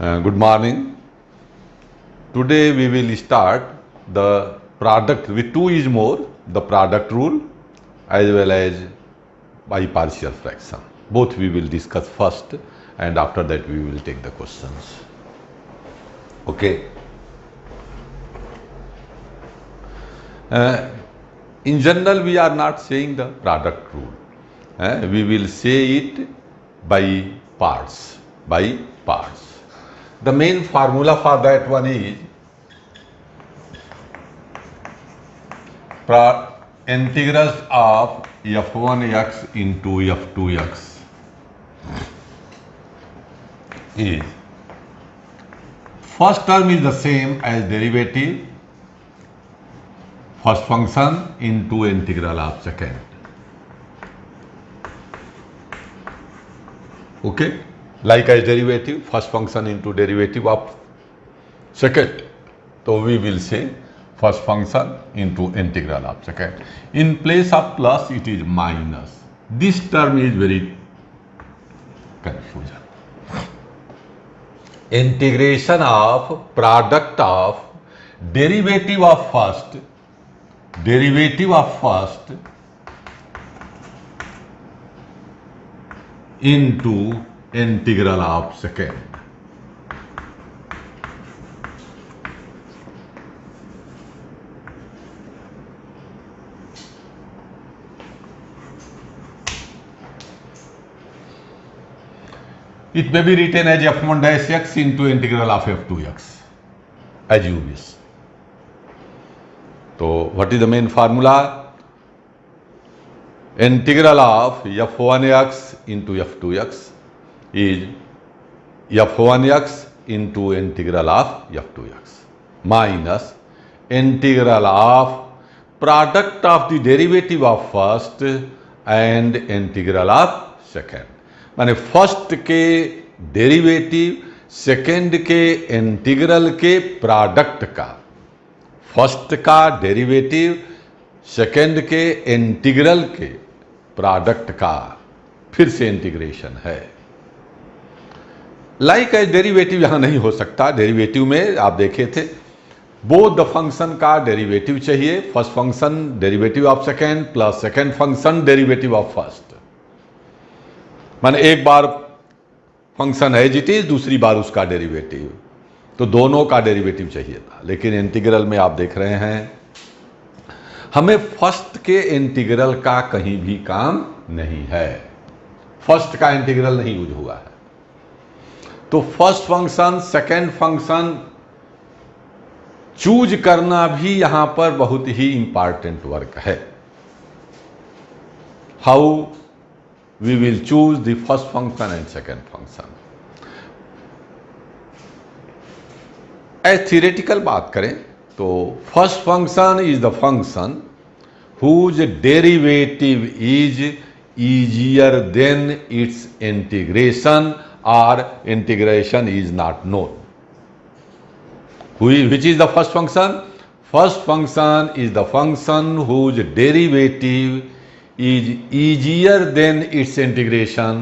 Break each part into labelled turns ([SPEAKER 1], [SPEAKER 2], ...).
[SPEAKER 1] Good morning. Today we will start the product with 2 is more, the product rule as well as bipartial fraction. Both we will discuss first and after that we will take the questions. Okay. In general we are not saying the product rule. We will say it by parts. The main formula for that one is integrals of f1x into f2x is first term is the same as derivative first function into integral of second. Okay, like as derivative first function into derivative of second, so we will say first function into integral of second. In place of plus it is minus. This term is very confusion. Integration of product of derivative of first into integral of second. It may be written as f1 dash x into integral of f2x as you wish. So what is the main formula? Integral of f1x into f2x is f1x into integral of f2x minus integral of product of the derivative of first and integral of second. माने first के derivative second के integral के product का, first का derivative second के integral के product का फिर से इंटीग्रेशन है. लाइक एज डेरिवेटिव यहां नहीं हो सकता. डेरिवेटिव में आप देखे थे बोथ द फंक्शन का डेरिवेटिव चाहिए. First function derivative of second plus second function derivative of first. माने एक बार फंक्शन है इट इज, दूसरी बार उसका डेरिवेटिव, तो दोनों का डेरिवेटिव चाहिए था. लेकिन इंटीग्रल में आप देख रहे हैं हमें फर्स्ट के इंटीग्रल का कहीं भी काम नहीं है. फर्स्ट का इंटीग्रल नहीं यूज हुआ है. तो first function second function choose करना भी यहां पर बहुत ही इंपॉर्टेंट वर्क है. How we will choose the first function and second function. As theoretical बात करें तो first function is the function whose derivative is easier than its integration or integration is not known. Which is the first function? First function is the function whose derivative is easier than its integration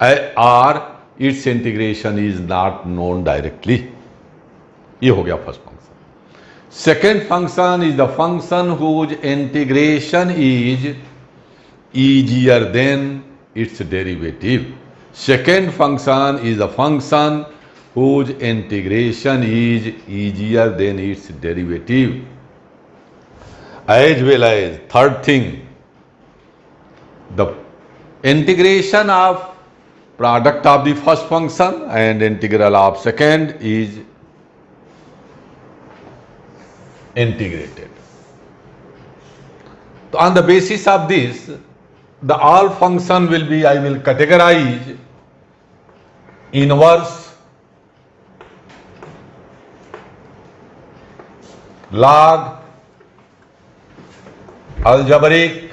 [SPEAKER 1] or its integration is not known directly. ये हो गया first function. Second function is the function whose integration is easier than its derivative. Second function is the function whose integration is easier than its derivative. As well as third thing, the integration of product of the first function and integral of second is integrated. So on the basis of this, the all function will be, I will categorize inverse, log, algebraic,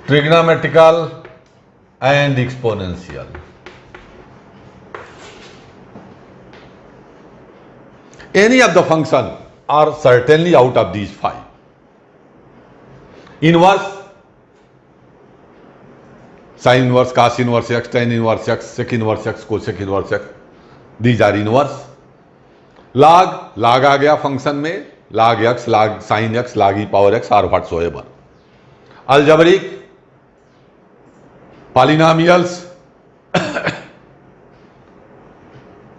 [SPEAKER 1] trigonometrical and exponential. Any of the function are certainly out of these five. Inverse, sine inverse, cos inverse x, tan inverse x, sec inverse x, cosec inverse x, these are inverse. Log आ गया function में, लाग x, लाग sine x, log e power x or whatsoever. Algebraic polynomials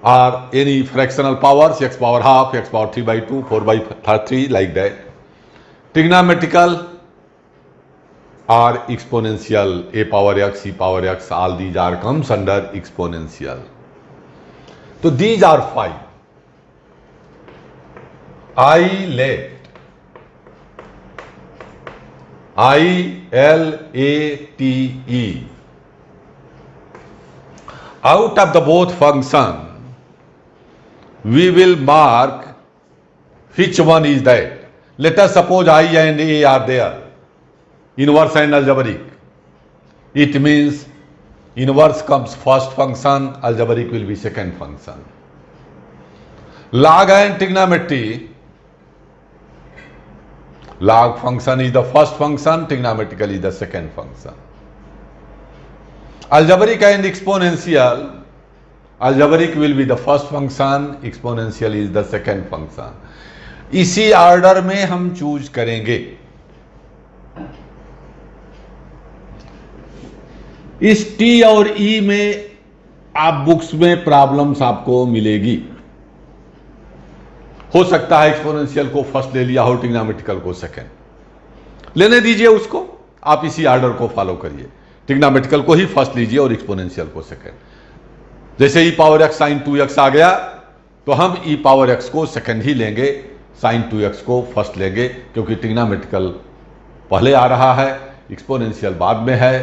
[SPEAKER 1] are any fractional powers, x power half, x power 3/2, 4/3, like that. Trigonometrical are exponential, a power x, e power x, all these are comes under exponential. So these are 5. ILATE. Out of the both function, we will mark which one is that. Let us suppose I and A are there, inverse and algebraic. It means inverse comes first function, algebraic will be second function. Log and trigonometry, log function is the first function, trigonometrical is the second function. Algebraic and exponential, algebraic will be the first function, exponential is the second function. इसी order में हम choose करेंगे। इस T और ई में आप books में problems आपको मिलेगी। हो सकता है एक्सपोनेंशियल को फर्स्ट ले लिया हो, ट्रिग्नोमेट्रिकल को सेकंड। लेने दीजिए उसको, आप इसी ऑर्डर को फॉलो करिए। ट्रिग्नोमेट्रिकल को ही फर्स्ट लीजिए और एक्सपोनेंशियल को सेकंड। जैसे ई पावर एक्स साइन 2x आ गया तो हम ई पावर एक्स को सेकंड ही लेंगे, साइन 2x को फर्स्ट लेंगे, क्योंकि ट्रिग्नोमेट्रिकल पहले आ रहा है, एक्सपोनेंशियल बाद में है।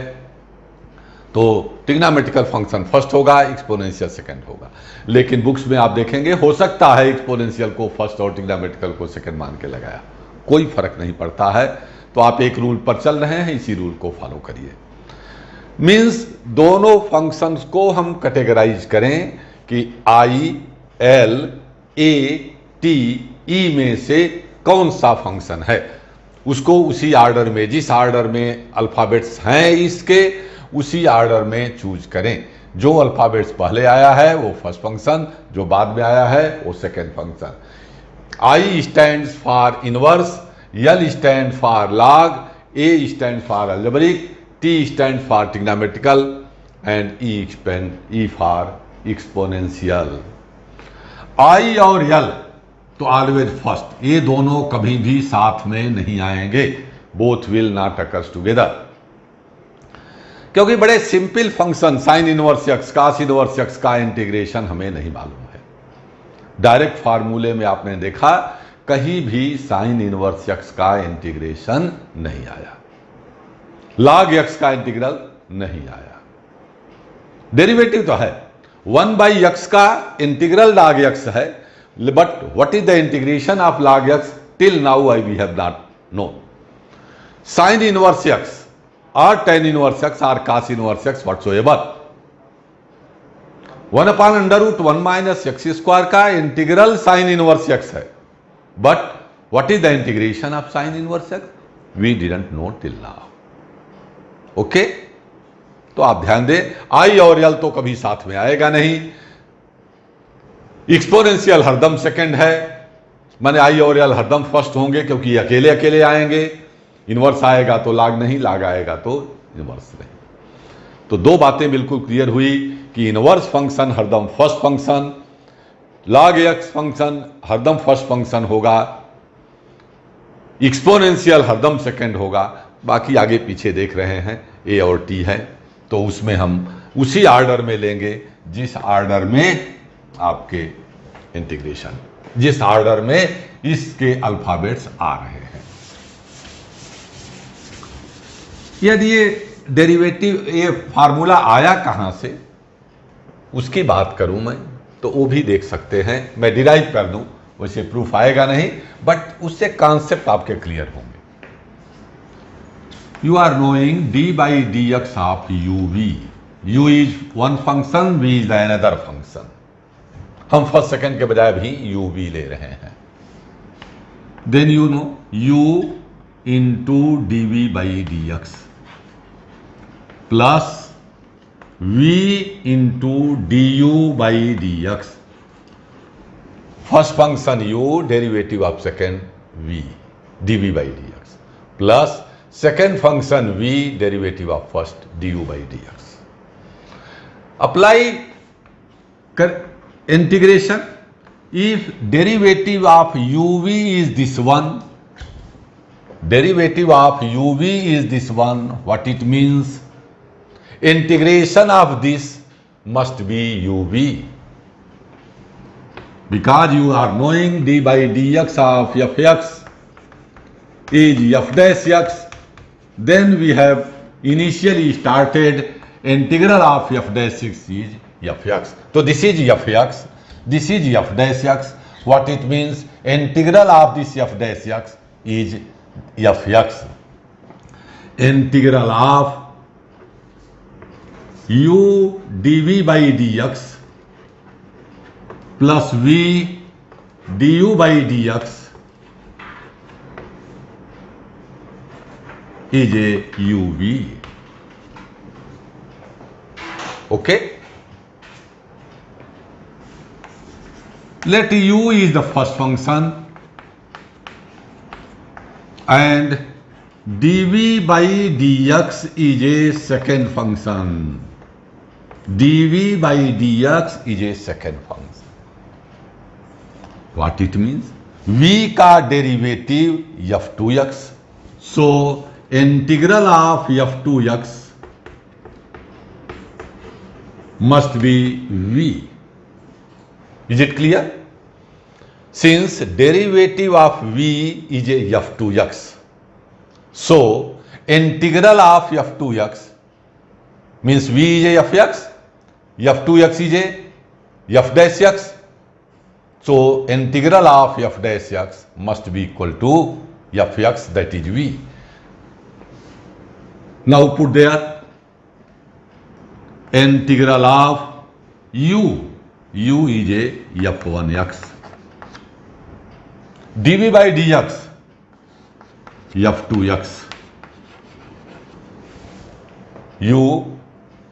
[SPEAKER 1] तो ट्रिग्नोमेट्रिकल फंक्शन फर्स्ट होगा, एक्सपोनेंशियल सेकंड होगा। लेकिन बुक्स में आप देखेंगे हो सकता है एक्सपोनेंशियल को फर्स्ट और ट्रिग्नोमेट्रिकल को सेकंड मान के लगाया, कोई फर्क नहीं पड़ता है। तो आप एक रूल पर चल रहे हैं, इसी रूल को फॉलो करिए। मीन्स दोनों फंक्शंस को हम कैटेगराइज करें कि I L A T E में से कौन सा फंक्शन है, उसको उसी ऑर्डर में, जिस ऑर्डर में अल्फाबेट्स हैं इसके, उसी ऑर्डर में चूज करें। जो अल्फाबेट्स पहले आया है वो फर्स्ट फंक्शन, जो बाद में आया है वो second function. I stands for inverse, L stand for log, A stand for algebraic, T stand for trigonometrical and E for exponential. I और एल तो ऑलवेज फर्स्ट, ये दोनों कभी भी साथ में नहीं आएंगे, both will not occurs together. क्योंकि बड़े simple function sine inverse x, cos inverse x का इंटीग्रेशन हमें नहीं मालूम है। डायरेक्ट फार्मूले में आपने देखा कहीं भी साइन इनवर्स एक्स का इंटीग्रेशन नहीं आया, लॉग एक्स का इंटीग्रल नहीं आया। डेरिवेटिव तो है, 1/x का इंटीग्रल log x है, but what is the integration of log x till now I we have not known. Sine inverse x और टेन इनवर्स एक्स और cos inverse x whatsoever, 1/√1 - x² का integral sine inverse x है, but what is the integration of sine inverse x we didn't know till now. Okay, तो आप ध्यान दें, आई और L तो कभी साथ में आएगा नहीं। एक्सपोनेंशियल हरदम सेकंड है, माने आई और एल हरदम फर्स्ट होंगे, क्योंकि ये अकेले अकेले आएंगे। इनवर्स आएगा तो लॉग नहीं, लॉग आएगा तो इनवर्स नहीं। तो दो बातें बिल्कुल क्लियर हुई कि इनवर्स फंक्शन हरदम first function, log x function हरदम फर्स्ट फंक्शन होगा, एक्सपोनेंशियल हरदम सेकंड होगा। बाकी आगे पीछे देख रहे हैं ए और टी है, तो उसमें हम उसी ऑर्डर में लेंगे जिस ऑर्डर में आपके इंटीग्रेशन, जिस ऑर्डर में इसके अल्फाबेट्स आ रहे हैं। यदि ये डेरिवेटिव, ये फार्मूला आया कहां से उसकी बात करूं मैं, तो वो भी देख सकते हैं। मैं डिराइव कर दूं, वैसे प्रूफ आएगा नहीं, बट उससे कॉन्सेप्ट आपके क्लियर होंगे। You are knowing d by dx of uv. u is one function, v is another function. हम फर्स्ट सेकंड के बजाय भी uv ले रहे हैं। Then you know u into dv by dx plus v into du by dx. First function u, derivative of second v, dv by dx, plus second function v, derivative of first du by dx. Apply integration. If derivative of uv is this one, derivative of uv is this one, what it means? Integration of this must be uv. Because you are knowing d by dx of fx is f dash x, then we have initially started integral of f dash x is fx. So this is fx, this is f dash x. What it means? Integral of this f dash x is fx. Integral of u dv by dx plus v du by dx is a uv. Okay? Let u is the first function and dv by dx is a second function. dv by dx is a second function. What it means? v का derivative f2x, so integral of f2x must be v. Is it clear? Since derivative of v is a f2x, so integral of f2x means v is a fx, f2x is a f dash x. So integral of f dash x must be equal to fx, that is v. Now put there integral of u is a f1x, dv by dx f2x, u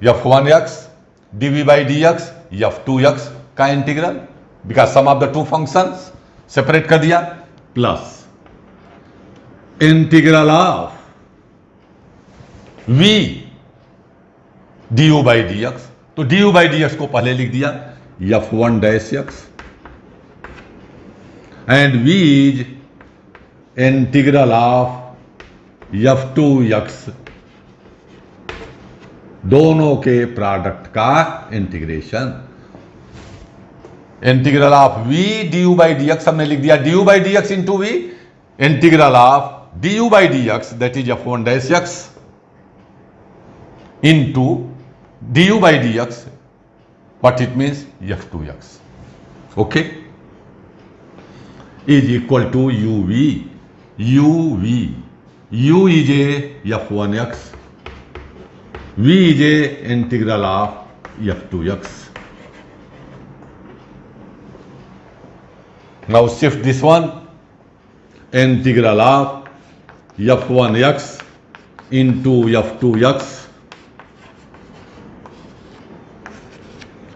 [SPEAKER 1] f1x, dv by dx f2x का integral, because sum of the two functions separate कर दिया, plus integral of v du by dx. तो du by dx को पहले लिख दिया f1 dash x and v is integral of f2x, दोनों के प्रोडक्ट का integration. Integral of v du by dx हमने लिख दिया du by dx into v, integral of du by dx that is f1 dash x into du by dx, what it means? f2x. Okay, is equal to uv. U is a f1x, v is a integral of f2x. Now shift this one, integral of f1x into f2x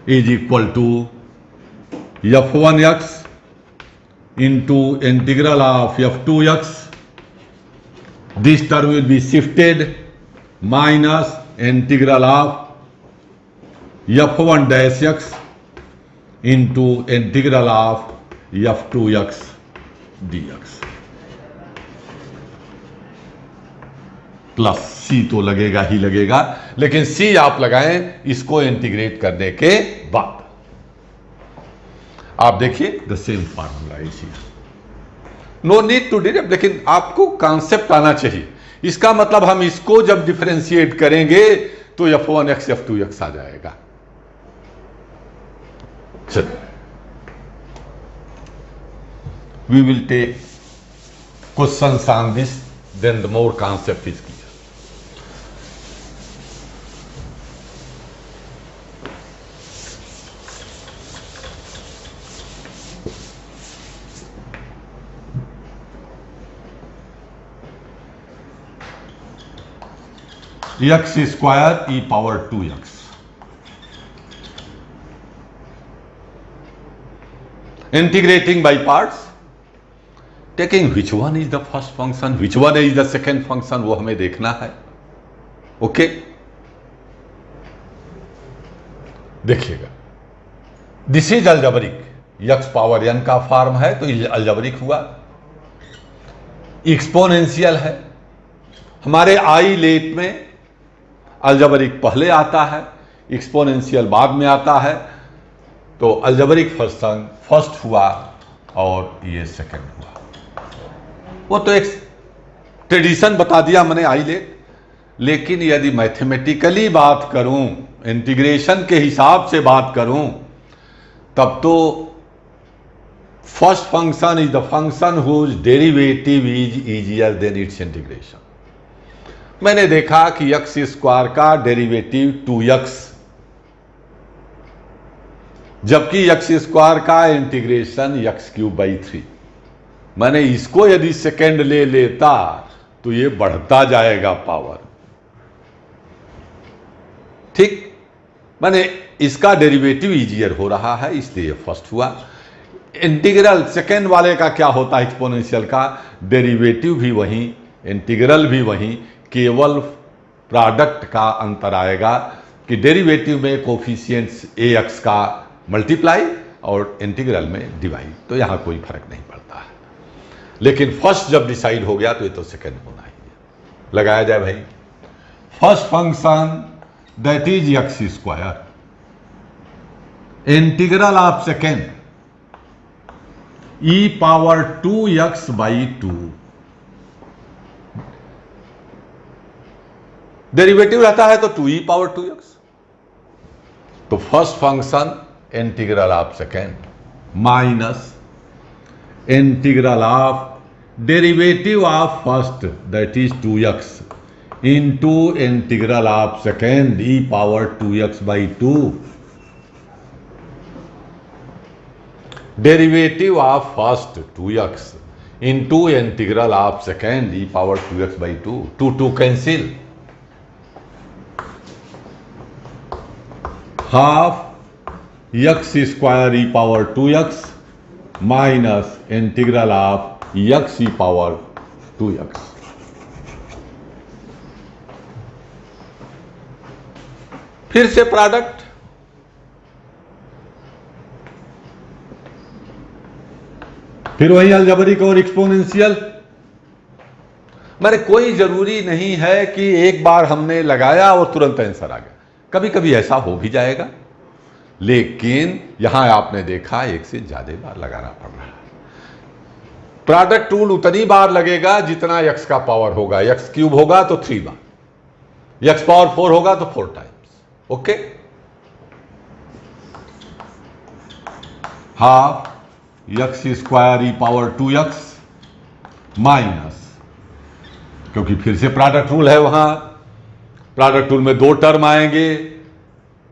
[SPEAKER 1] is equal to f1x into integral of f2x. This term will be shifted minus integral of f1 dash x into integral of f2x dx. Plus सी तो लगेगा ही लगेगा, लेकिन सी आप लगाएं इसको integrate करने के बाद. आप देखिए the same formula is here, no need to derive, लेकिन आपको कॉन्सेप्ट आना चाहिए. इसका मतलब हम इसको जब डिफरेंशिएट करेंगे तो f1x f2x आ जाएगा. चलिए, we will take questions on this, then the more concept is clear. x square e power 2x integrating by parts, taking which one is the first function, which one is the second function, वो हमें देखना है. Okay, देखिएगा, this is algebraic. X power n का form है तो algebraic हुआ. Exponential है. हमारे आई लेट में अलजेब्रिक पहले आता है, एक्सपोनेंशियल बाद में आता है. तो अलजेब्रिक फंक्शन फर्स्ट हुआ और ये सेकंड हुआ. वो तो एक ट्रेडिशन बता दिया मैंने आई लेट. लेकिन यदि मैथमेटिकली बात करूं, इंटीग्रेशन के हिसाब से बात करूं, तब तो first function is the function whose derivative is easier than its integration. मैंने देखा कि एक्स स्क्वायर का डेरिवेटिव 2x, जबकि एक्स स्क्वायर का इंटीग्रेशन x³ 3. मैंने इसको यदि सेकेंड ले लेता तो ये बढ़ता जाएगा पावर. ठीक, मैंने इसका डेरिवेटिव इजियर हो रहा है इसलिए फर्स्ट हुआ. इंटीग्रल सेकेंड वाले का क्या होता है, एक्सपोनेंशियल का डेरिवेटिव भी वही, इंटीग्रल भी वही, केवल प्रोडक्ट का अंतर आएगा कि डेरिवेटिव में कोफिशिएंट्स ax का मल्टीप्लाई और इंटीग्रल में डिवाइड. तो यहां कोई फर्क नहीं पड़ता है. लेकिन फर्स्ट जब डिसाइड हो गया तो ये तो सेकेंड होना ही है. लगाया जाए भाई. First function that is x square, integral of second e⁻²x/2. Derivative रहता है तो 2e⁻²x. तो first function integral of second minus integral of derivative of first that is 2x into integral of second e⁻²x/2. Derivative of first 2x into integral of second e⁻²x/2. 2 cancel. Half x² e⁻²x minus integral of x e⁻²x. फिर से product, फिर वही algebraic और exponential. मैंने कोई जरूरी नहीं है कि एक बार हमने लगाया और तुरंत आंसर आ गया. कभी कभी ऐसा हो भी जाएगा, लेकिन यहां आपने देखा एक से ज्यादा बार लगाना पड़ रहा है. प्रोडक्ट रूल उतनी बार लगेगा जितना x का पावर होगा. x³ होगा तो 3 बार, x⁴ होगा तो 4 times. Okay, half x² e⁻²x minus, क्योंकि फिर से प्रोडक्ट रूल है, वहां प्रोडक्ट रूल में 2 टर्म आएंगे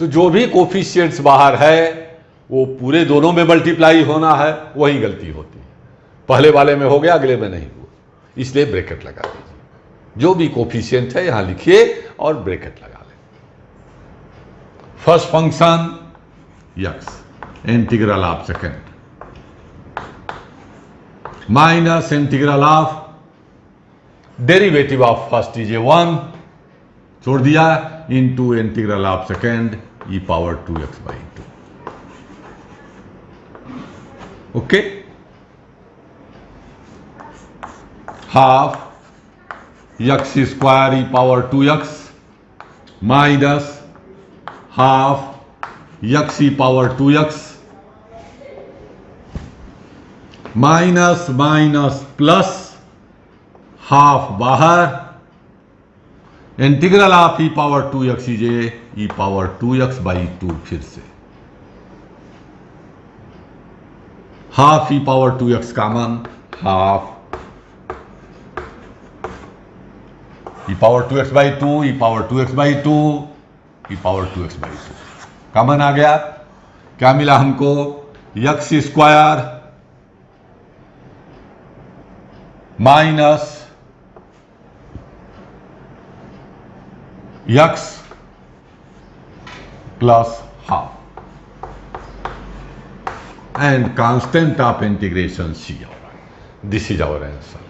[SPEAKER 1] तो जो भी कोफिशिएंट्स बाहर है वो पूरे दोनों में मल्टीप्लाई होना है. वही गलती होती है, पहले वाले में हो गया अगले में नहीं हुआ, इसलिए ब्रैकेट लगा दीजिए. जो भी कोफिशिएंट है यहां लिखिए और ब्रैकेट लगा लें. First function x integral of second minus integral of derivative of first is 1 छोड़ दिया into integral of second e⁻²x/2. Okay, half x² e⁻²x minus half x e⁻²x minus minus plus half बाहर, integral of e⁻²x is e⁻²x/2. फिर से half e⁻²x common, half e⁻²x/2 e⁻²x/2 e⁻²x/2 common आ गया. क्या मिला हमको, x² minus x plus half. and constant of integration C. This is our answer.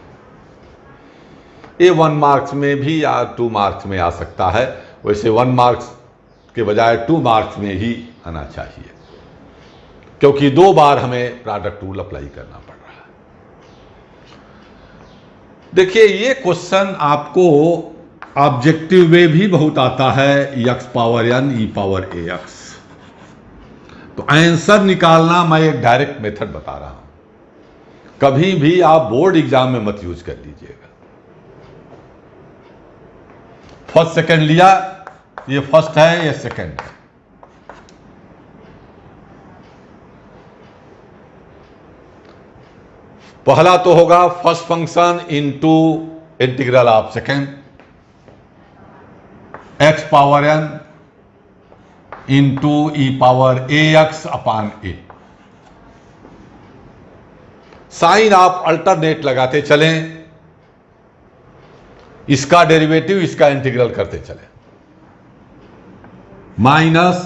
[SPEAKER 1] ये 1 marks में भी या 2 मार्क्स में आ सकता है, वैसे 1 मार्क्स के बजाय 2 मार्क्स में ही आना चाहिए, क्योंकि 2 बार हमें प्रोडक्ट रूल अप्लाई करना पड़ रहा है। देखिए ये क्वेश्चन आपको ऑब्जेक्टिव में भी बहुत आता है, x power n e power ax। तो आंसर निकालना मैं एक डायरेक्ट मेथड बता रहा हूं, कभी भी आप बोर्ड एग्जाम में मत यूज कर लीजिएगा। फर्स्ट सेकंड लिया, ये फर्स्ट है, ये सेकंड है। पहला तो होगा first function into integral of second x power n into e power ax upon a। Sign आप अल्टरनेट लगाते चलें, इसका डेरिवेटिव इसका इंटीग्रल करते चलें। Minus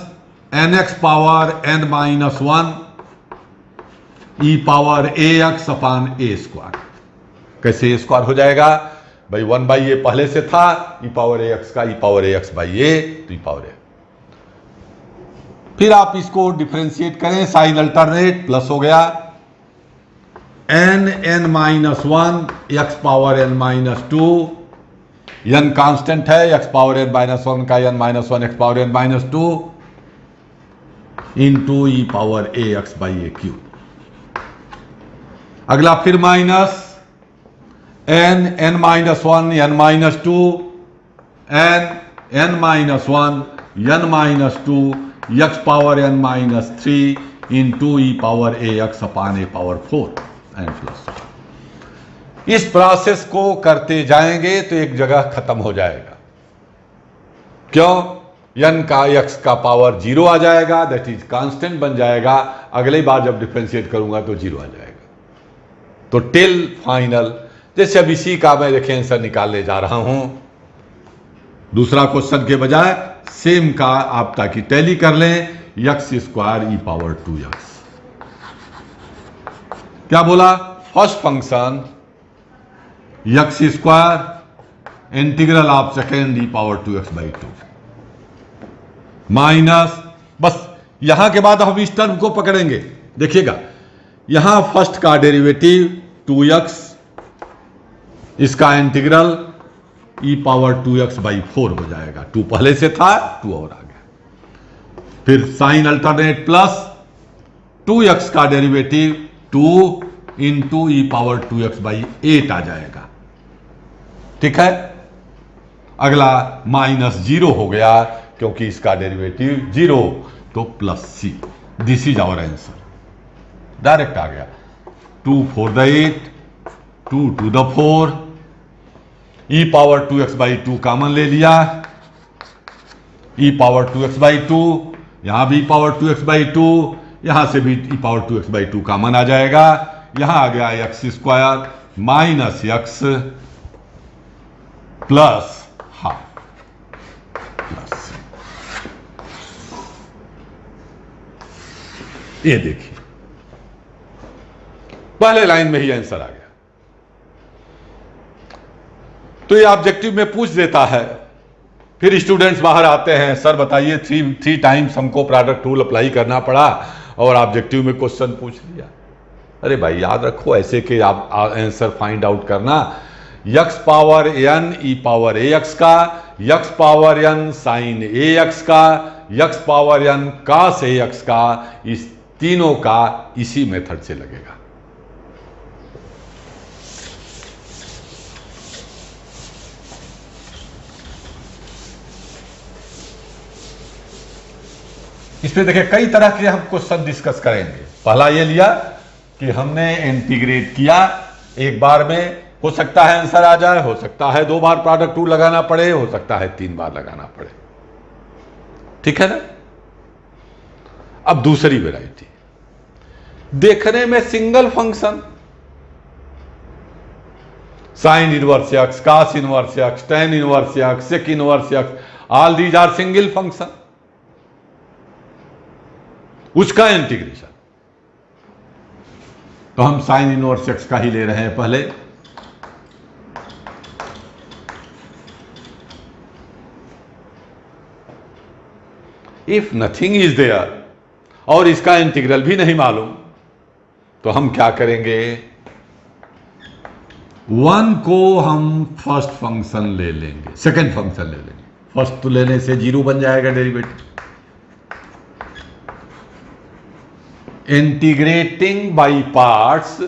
[SPEAKER 1] nx power n minus 1 e power ax upon a square. कैसे स्क्वायर हो जाएगा भाई, 1 बाई ए पहले से था, ई पावर ax का ई पावर ax बाई ए, तो ई पावर a। फिर आप इसको डिफरेंशिएट करें, साइन अल्टरनेट, प्लस हो गया n minus 1 x power n minus 2, n constant है, x पावर n माइनस 1 का n minus 1 x power n minus 2 into e power ax by A cube. अगला फिर minus n minus 1 n minus 2 n minus 1 n minus 2 x power n minus 3 into e power ax upon A power 4 and plus. इस process को करते जाएंगे तो एक जगह खत्म हो जाएगा। क्यों? n का x का पावर 0 आ जाएगा, दैट इज कांस्टेंट बन जाएगा। अगली बार जब डिफरेंशिएट करूंगा तो 0 आ जाएगा। तो टिल फाइनल, जैसे अब इसी का मैं देखिए आंसर निकालने जा रहा हूं, दूसरा क्वेश्चन के बजाय सेम का आप ताकि टैली कर लें, x square e power 2x। क्या बोला? First function x square integral of second e power 2x by 2 minus, बस यहां के बाद हम इस टर्म को पकड़ेंगे। देखिएगा यहां फर्स्ट का डेरिवेटिव 2x, इसका integral e power 2x by 4 हो जाएगा। 2 पहले से था, 2 और आ गया। फिर साइन अल्टरनेट प्लस 2x का derivative 2 into e power 2x by 8 आ जाएगा। ठीक है। अगला माइनस 0 हो गया क्योंकि इसका डेरिवेटिव 0, तो plus c। This is our answer, direct आ गया। 2 4 the 8, 2 2 the 4, e power 2x by 2 common ले लिया, ई पावर 2x बाई 2, यहां भी पावर 2x बाई 2, यहां से भी ई पावर 2x बाई 2 कॉमन आ जाएगा। यहां आ गया x square minus x plus half plus. ये देखिए पहले लाइन में ही आंसर आ गया। तो ये ऑब्जेक्टिव में पूछ देता है, फिर स्टूडेंट्स बाहर आते हैं, सर बताइए 3 टाइम्स हमको प्रोडक्ट रूल अप्लाई करना पड़ा और ऑब्जेक्टिव में क्वेश्चन पूछ लिया। अरे भाई याद रखो, ऐसे के आप आंसर फाइंड आउट करना, x power n e power ax का, x power n sine ax का, x power n cos ax का, इस तीनों का इसी मेथड से लगेगा। इसमें देखिए कई तरह के हम क्वेश्चन डिस्कस करेंगे। पहला ये लिया कि हमने इंटीग्रेट किया, एक बार में हो सकता है आंसर आ जाए, हो सकता है 2 बार प्रोडक्ट रूल लगाना पड़े, हो सकता है 3 बार लगाना पड़े। ठीक है ना। अब दूसरी वैरायटी, देखने में single function, sine inverse x, cos inverse x, tan inverse x, sec inverse x, all these are single function. उसका इंटीग्रेशन तो हम साइन इनवर्स एक्स का ही ले रहे हैं पहले। इफ नथिंग इज देयर और इसका इंटीग्रल भी नहीं मालूम, तो हम क्या करेंगे, 1 को हम फर्स्ट फंक्शन ले लेंगे, सेकंड फंक्शन ले लेंगे। फर्स्ट तो लेने से 0 बन जाएगा derivative. Integrating by parts,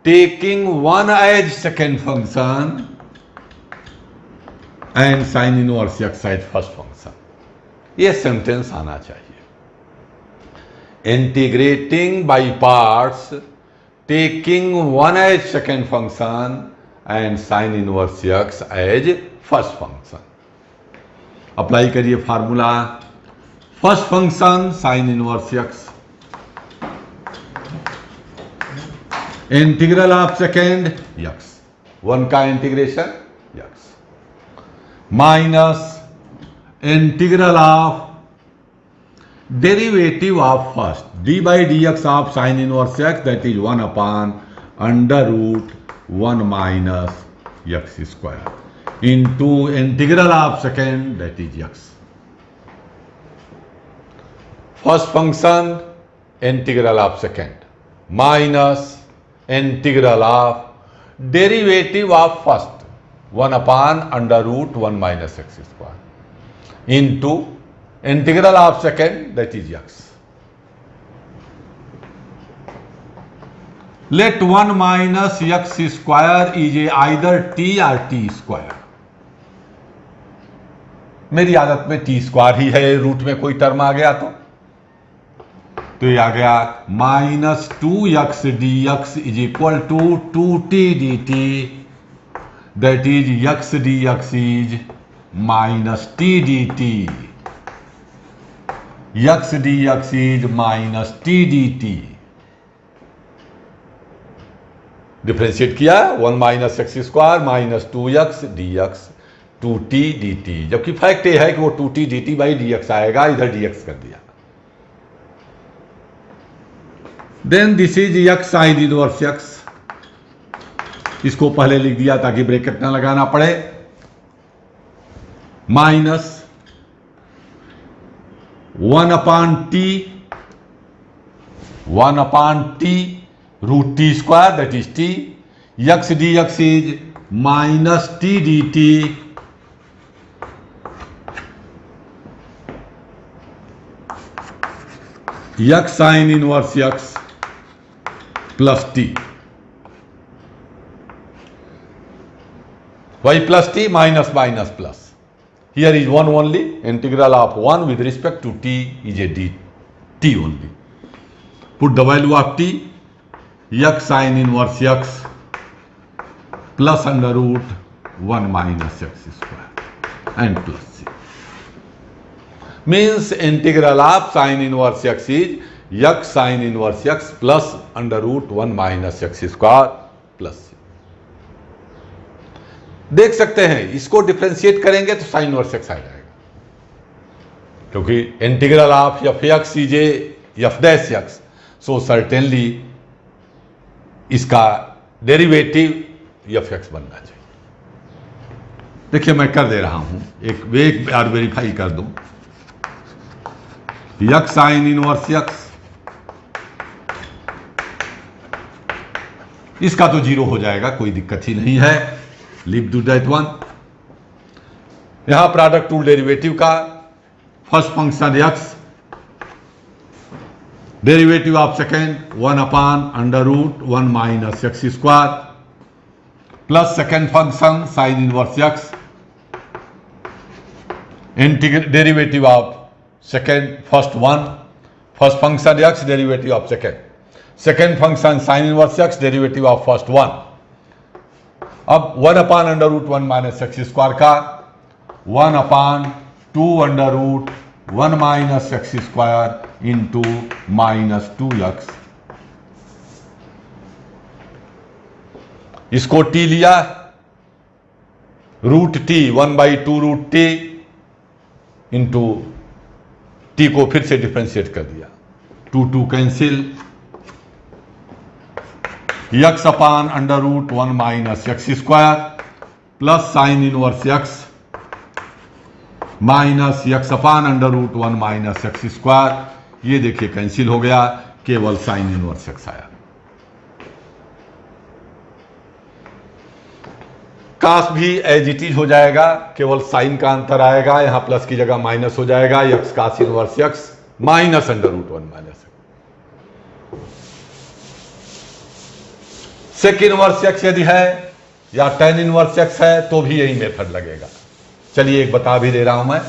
[SPEAKER 1] taking 1 as second function and sine inverse x as first function. यह सेंटेंस आना चाहिए। Integrating by parts, taking 1 as second function and sin inverse x as first function. Apply करिए formula. First function sin inverse x, integral of second x, 1 का integration x, minus integral of derivative of first d by dx of sin inverse x, that is 1 upon under root 1 minus x square, into integral of second, that is x. First function integral of second minus integral of derivative of first 1 upon under root 1 minus x square into integral of second, that is x. Let 1 minus x square is either t or t square. मेरी आदत में t square ही है, root में कोई term आ गया तो ये आ गया minus 2x dx is equal to 2t dt, that is x dx is minus t dt, x dx is minus t dt। Differentiate किया 1 minus x square minus 2x dx 2t dt, जबकि fact ये है कि वो 2t dt by dx आएगा, इधर dx कर दिया। Then this is x sin inverse x, इसको पहले लिख दिया ताकि ब्रैकेट ना लगाना पड़े, minus 1 upon t root t square, that is t, x dx is minus t dt, x sin inverse x plus t, y plus t minus minus plus. Here is 1 only, integral of 1 with respect to t is a dt only. Put the value of t, x sin inverse x plus under root 1 minus x square and plus c. Means integral of sin inverse x is x sin inverse x plus under root 1 minus x square plus c. देख सकते हैं इसको differentiate करेंगे तो sign inverse x आ जाएगा, क्योंकि integral of f x is F dash x, so certainly इसका derivative F x बनना चाहिए। देखिए मैं कर दे रहा हूं, एक बार वेरीफाई कर दूं, एक्स साइन इनवर्स एक्स, इसका तो 0 हो जाएगा, कोई दिक्कत ही नहीं है, लीव टू दैट वन। यहां प्रोडक्ट टू डेरिवेटिव का first function x, derivative of second 1 upon under root 1 minus x square plus second function sine inverse x, derivative of second first function x, derivative of second function sine inverse x, derivative of first 1। अब 1 upon under root 1 minus x square का 1 upon 2 under root 1 minus x square into minus 2x, इसको t लिया, root t 1/2 root t into t को फिर से differentiate कर दिया, 2 cancel, x upon under root 1 minus x square plus sine inverse x minus x upon under root 1 minus x square. ये देखिए cancel हो गया, केवल साइन इनवर्स एक्स आया। काश भी एज इट इज हो जाएगा, केवल साइन का अंतर आएगा, यहां प्लस की जगह माइनस हो जाएगा। X cos inverse x minus under root 1 minus sec inverse x यदि है या टेन इनवर्स एक्स है तो भी यही मेथड लगेगा। चलिए एक बता भी दे रहा हूं मैं,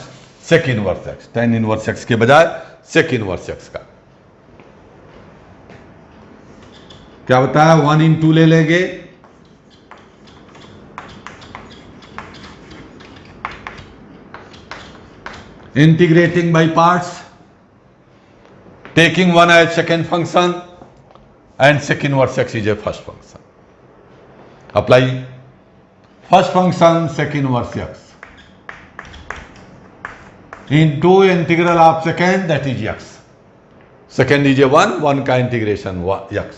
[SPEAKER 1] sec inverse x, tan inverse x के बजाय सेक इनवर्स एक्स का क्या बताया, 1 × ले लेंगे, integrating by parts, taking 1 as second function and sec inverse x is a first function. Apply first function sec inverse x into integral of second, that is x. Second is a 1 का integration x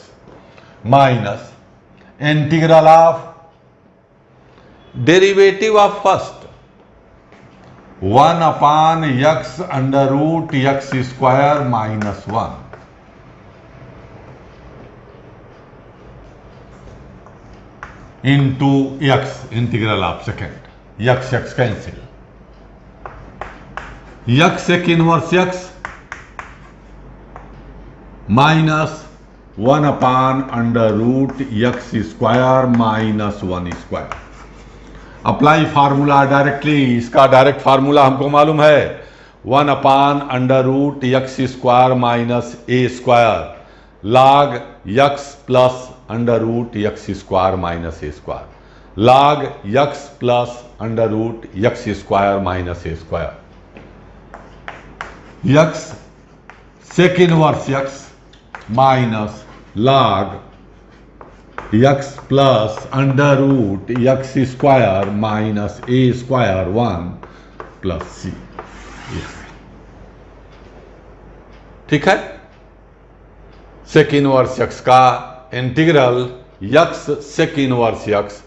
[SPEAKER 1] minus integral of derivative of first 1 upon x under root x square minus 1 into x integral of second, x cancel, x sec inverse x minus 1 upon under root x square minus 1 square. Apply formula directly, इसका direct formula हमको मालूम है, 1 upon under root x square minus a square log x plus under root x square minus a square log x plus under root x square minus a square. X sec inverse x minus log x plus under root x square minus a square 1 plus c. ठीक है, sec inverse x का integral x sec inverse x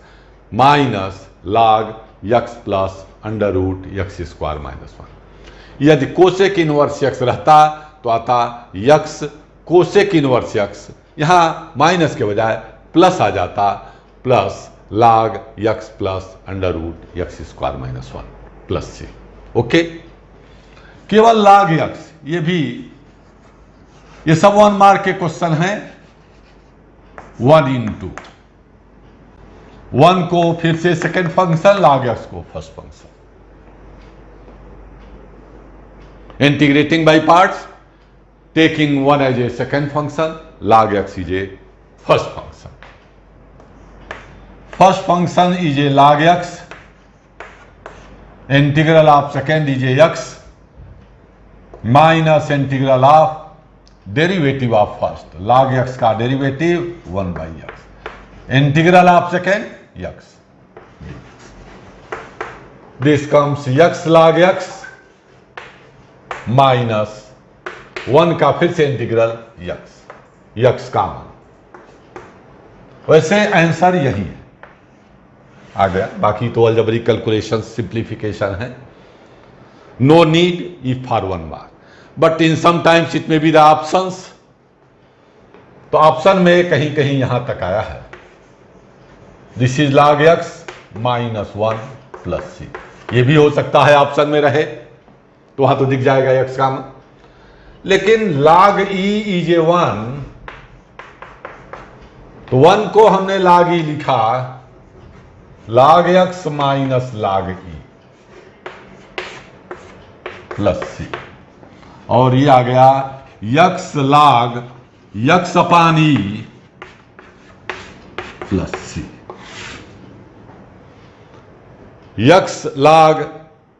[SPEAKER 1] minus log x plus under root x square minus 1। यदि cosec inverse x रहता तो आता x cosec inverse x, यहां minus के बजाय प्लस आ जाता, plus log x plus under root x square minus 1 plus c. Okay, केवल लॉग यक्स, ये सब 1 मार्क के क्वेश्चन हैं। 1 × 1 को फिर से सेकेंड फंक्शन, लॉग यक्स को first function, integrating by parts, taking 1 as a second function, log x is a first function. First function is a log x, integral of second is a x minus integral of derivative of first, log x का derivative 1 by x, integral of second x. This comes x log x minus 1 का फिर से integral x का मान। वैसे answer यही है, आ गया। बाकी तो अलजेब्रिक कैलकुलेशन सिंप्लीफिकेशन है, no need if for 1 mark, but in some times it may be the options. तो ऑप्शन में कहीं कहीं यहां तक आया है, this is log x minus 1 plus c, ये भी हो सकता है ऑप्शन में रहे तो वहां तो दिख जाएगा यक्स का मान। लेकिन log e इज ए 1, तो 1 को हमने log e लिखा, log x minus log e plus c, और ये आ गया x log x upon e plus c, x log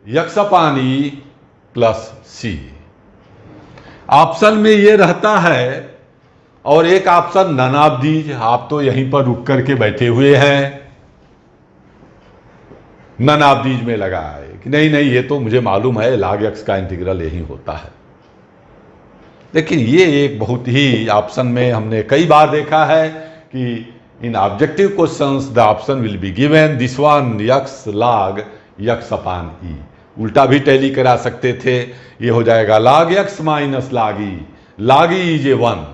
[SPEAKER 1] x upon e plus c. Option में ये रहता है, और एक ऑप्शन नन ऑफ दीज, आप तो यहीं पर रुक करके बैठे हुए हैं, नन ऑफ दीज में लगा है कि नहीं नहीं ये तो मुझे मालूम है log x का इंटीग्रल यही होता है। लेकिन ये एक बहुत ही ऑप्शन में हमने कई बार देखा है कि In objective questions, the option will be given this one x log x upon e. उल्टा भी टैली करा सकते थे, ये हो जाएगा log x minus log e. log e is a 1,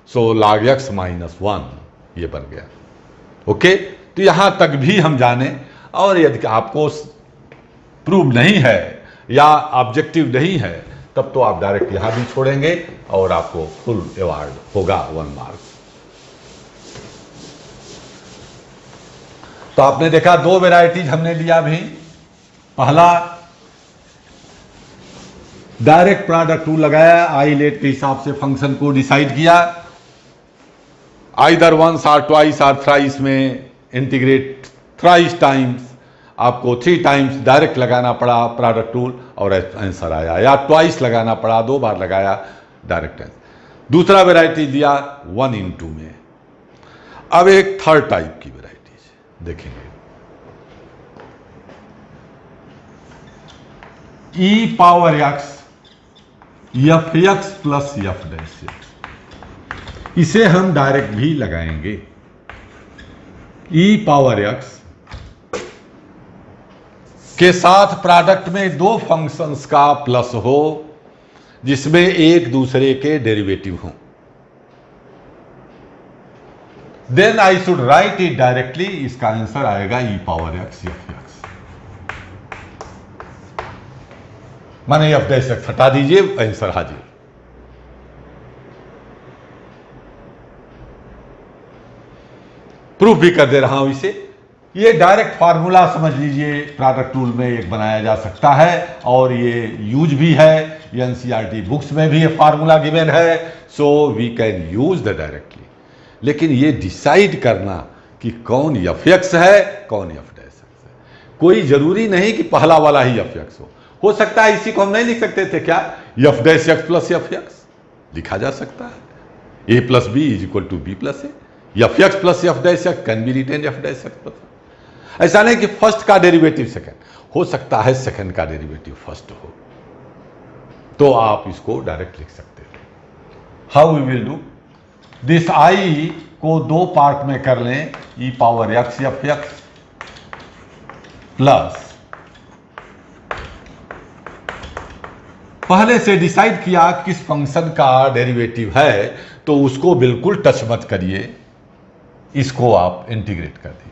[SPEAKER 1] so log x minus 1 ये बन गया. ओके, तो यहां तक भी हम जाने. और यदि आपको प्रूव नहीं है या ऑब्जेक्टिव नहीं है तब तो आप डायरेक्ट यहां भी छोड़ेंगे और आपको फुल अवार्ड होगा 1 मार्क्स. तो आपने देखा दो वेराइटीज हमने लिया भी. पहला डायरेक्ट प्रोडक्ट रूल लगाया, आई लेट के हिसाब से फंक्शन को डिसाइड किया. आइदर वंस और ट्वाइस और थ्राइस में इंटीग्रेट थ्राइस टाइम्स, आपको 3 टाइम्स डायरेक्ट लगाना पड़ा प्रोडक्ट रूल और आंसर आया, या ट्वाइस लगाना पड़ा, 2 बार लगाया डायरेक्ट आंसर. दूसरा वेराइटी दिया 1 in 2 में. अब एक थर्ड टाइप की वेराइटीज देखेंगे. E power x f x plus f dash x, इसे हम डायरेक्ट भी लगाएंगे. ई पावर एक्स के साथ प्रोडक्ट में 2 फंक्शंस का प्लस हो जिसमें एक दूसरे के डेरिवेटिव हो. Then I should write it directly. इसका आंसर आएगा e power x f x. माने एफ डैश एक्स हटा दीजिए, आंसर हाजिर. प्रूफ भी कर दे रहा हूं इसे. ये डायरेक्ट फार्मूला समझ लीजिए, प्रोडक्ट रूल में एक बनाया जा सकता है और ये यूज भी है. एनसीईआरटी बुक्स में भी ये फार्मूला गिवन है, so we can use the directly. लेकिन ये डिसाइड करना कि कौन एफ एक्स है कौन एफ डैश एक्स है, कोई जरूरी नहीं कि पहला वाला ही एफ एक्स हो सकता है इसी को हम नहीं लिख सकते थे क्या, f dash x plus f x लिखा जा सकता है. A plus b is equal to b plus a. F x plus f dash x can be written f dash x plus. ऐसा नहीं कि फर्स्ट का डेरिवेटिव सेकंड हो सकता है, सेकंड का डेरिवेटिव फर्स्ट हो, तो आप इसको डायरेक्ट लिख सकते हो. How we will do this. I को 2 पार्ट में कर लें, e power x f x plus, पहले से डिसाइड किया किस फंक्शन का डेरिवेटिव है तो उसको बिल्कुल टच मत करिए, इसको आप इंटीग्रेट कर दीजिए.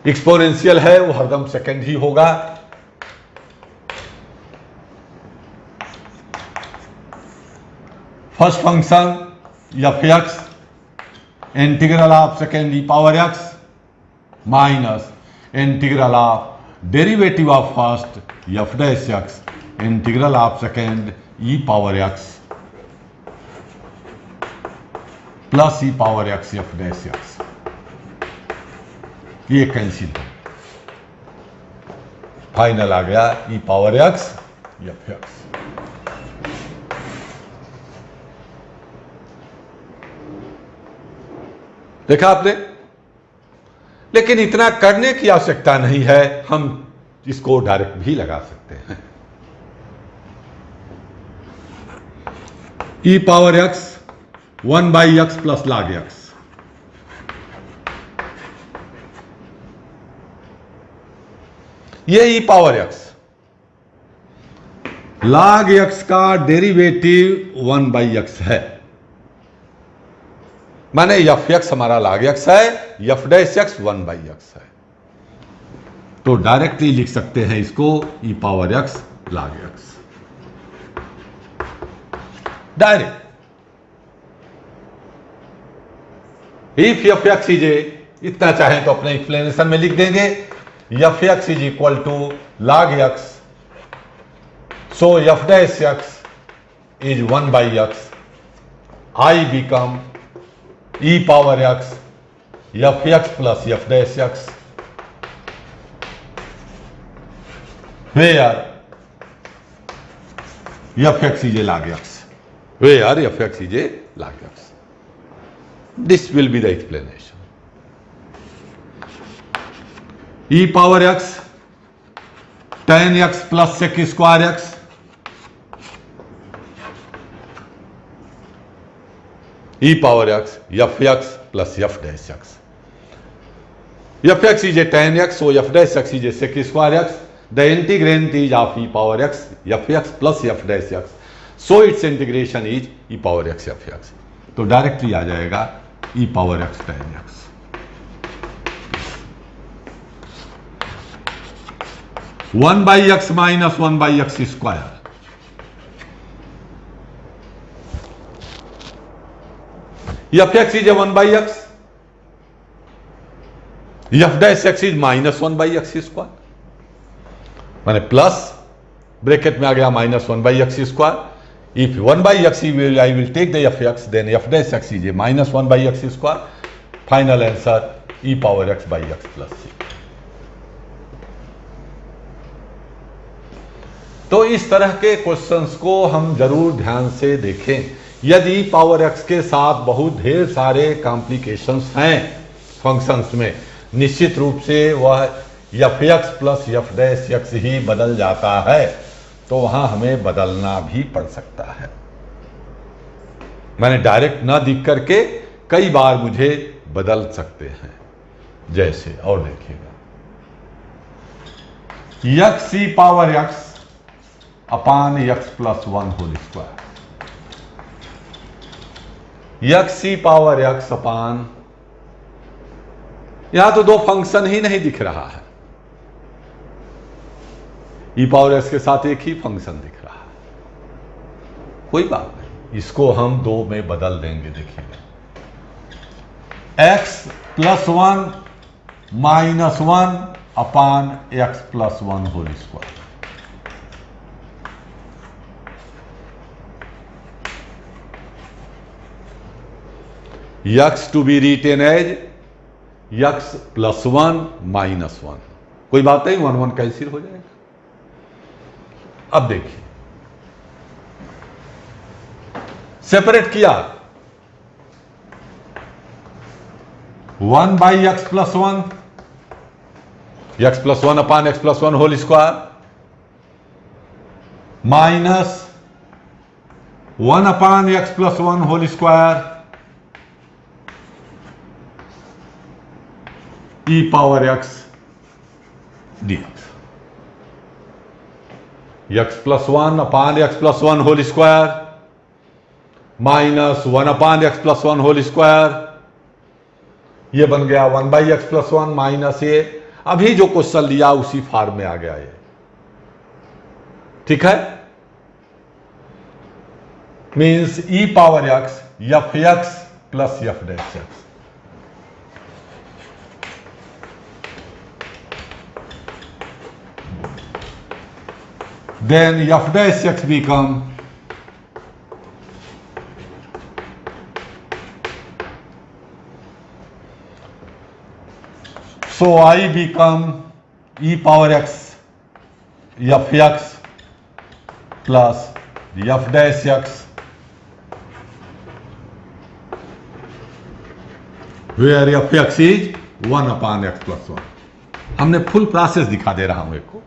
[SPEAKER 1] एक्सपोनेंशियल है वो हरदम सेकंड ही होगा. First function F x integral of second e power x minus integral of derivative of first F dash x integral of second e power x plus E power x f dash x. ये cancel, final आ गया ई power x f x. देखा आपने. लेकिन इतना करने की आवश्यकता नहीं है, हम इसको डायरेक्ट भी लगा सकते हैं. E power x 1 by x plus log x, ये e power x, log x का डेरिवेटिव 1 बाई एक्स है, माने एफ एक्स हमारा लॉग एक्स है, f dash x 1 by x है. तो डायरेक्टली लिख सकते हैं इसको e power x log x direct. If f x is a, इतना चाहें तो अपने एक्सप्लेनेशन में लिख देंगे, f x is equal to log x, so F dash x is 1 by x. I become e power x F x plus f dash x, where F x is a log x, where F x is a log x. This will be the explanation. e power x tan x plus sec square x e power x fx plus f dash x. Fx is a tan x, so f dash x is a sec square x. The integrand is of e power x fx plus f dash x, so its integration is e power x fx. तो directly आ जाएगा e power x tan x. One by x minus one by x square. F x is a one by x, f dash x is minus one by x square. माने plus bracket में आ गया minus one by x square. If one by x I will take the f x, then f dash x is a minus one by x square. Final answer E power x by x plus सी. तो इस तरह के questions को हम जरूर ध्यान से देखें. यदि पावर एक्स के साथ बहुत ढेर सारे कॉम्प्लिकेशंस हैं फंक्शंस में, निश्चित रूप से वह f x plus f dash x ही बदल जाता है, तो वहां हमें बदलना भी पड़ सकता है. मैंने डायरेक्ट ना दिख करके कई बार मुझे बदल सकते हैं. जैसे और देखिएगा, x e power x upon x plus one whole square. X e power x upon, यहां तो दो फंक्शन ही नहीं दिख रहा है. ई पावर एक्स के साथ एक ही फंक्शन दिख रहा है. कोई बात नहीं, इसको हम दो में बदल देंगे. देखिएगा, x plus one minus one upon x plus one whole square. X to be written as x plus one minus one. कोई बात नहीं, वन वन कैंसिल हो जाएगा. अब देखिए, सेपरेट किया, one by x plus one, x plus one upon x plus one whole square minus one upon x plus one whole square e power x dx. X plus one upon x plus one whole square minus one upon x plus one whole square. ये बन गया one by x plus one minus ये. अभी जो question लिया उसी form में आ गया ये. ठीक है, means E power x f x plus f dash x. Then f dash x become so I become e power x f x plus f dash x, where f x is 1 upon x plus 1. हमने full process दिखा दे रहा हूं एक को.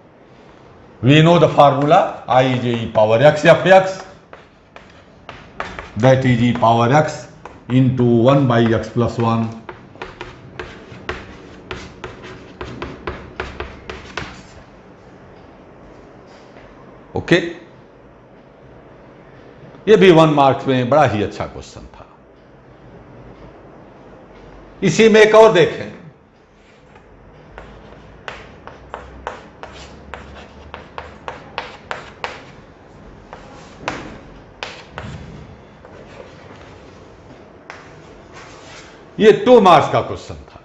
[SPEAKER 1] We know the formula I is e power x f x, that is e power x into 1 by x plus 1 okay. ये भी 1 marks में बड़ा ही अच्छा क्वेश्चन था. इसी में एक और देखें, ये 2 मार्क्स का क्वेश्चन था.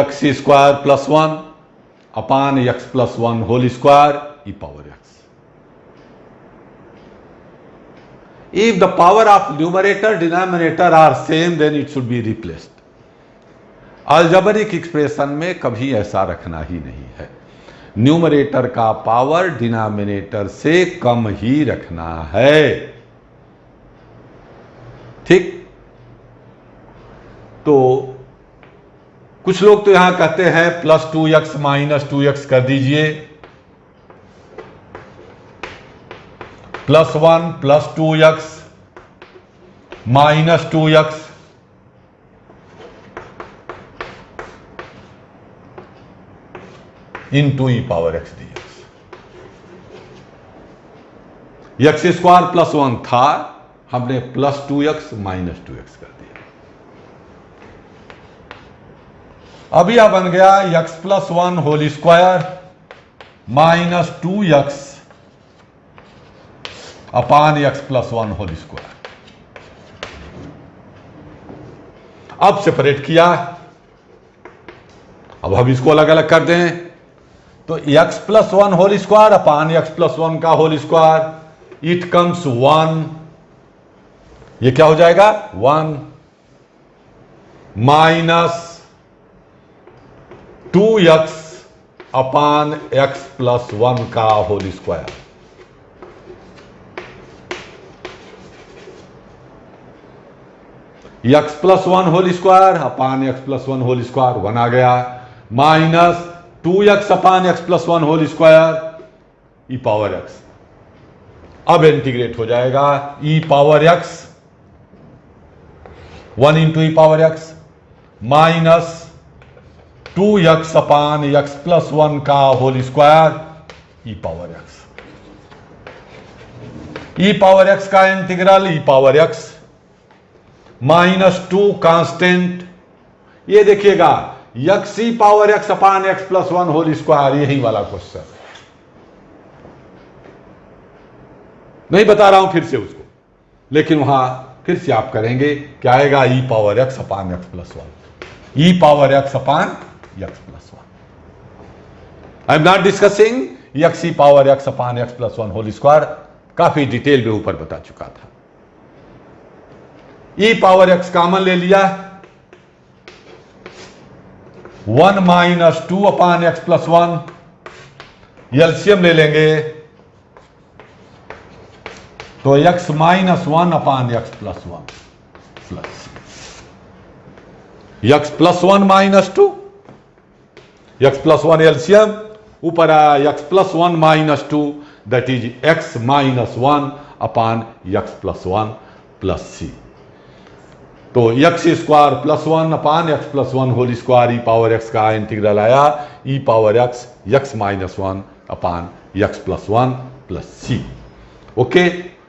[SPEAKER 1] X square plus one upon x plus one whole square e power x. If the power of numerator denominator are same then it should be replaced. Algebraic expression में कभी ऐसा रखना ही नहीं है. न्यूमरेटर का power denominator से कम ही रखना है. ठीक, तो कुछ लोग तो यहां कहते हैं प्लस 2x माइनस 2x कर दीजिए, plus 1 plus 2x minus 2x into e power x d x square plus 1 था, हमने प्लस 2x माइनस 2x कर दिया। अब यह बन गया x plus 1 whole square minus 2x upon x plus 1 whole square. अब सेपरेट किया, अब हम इसको अलग अलग कर दें तो x plus 1 whole square upon x plus 1 का होल स्क्वायर, इट कम्स 1, ये क्या हो जाएगा 1 minus 2x upon x plus 1 का whole square. x plus 1 whole square upon x plus 1 whole square 1 आ गया, minus 2x upon x plus 1 whole square e power x। अब integrate हो जाएगा e power x 1 into e power x minus 2x upon x plus 1 का whole square e power x। E power x का integral e power x minus 2 constant, ये देखिएगा x e power x upon x plus 1 whole square, यही वाला question नहीं बता रहा हूं फिर से उसको, लेकिन वहां फिर से आप करेंगे क्या आएगा e power x upon x plus 1, e power x upon x plus 1। I am not discussing x e power x upon x plus 1 whole square, काफी डिटेल में ऊपर बता चुका था। ई पावर x कॉमन ले लिया, 1 माइनस 2 अपान x प्लस 1, एलसीएम ले लेंगे तो x minus 1 upon x plus 1 plus x plus 1 minus 2, x plus 1 LCM ऊपर आया x plus 1 minus 2, that is x minus 1 upon x plus 1 plus c। तो x square plus 1 upon x plus 1 whole square e power x का integral आया ई power x minus 1 upon x plus 1 plus c। Okay,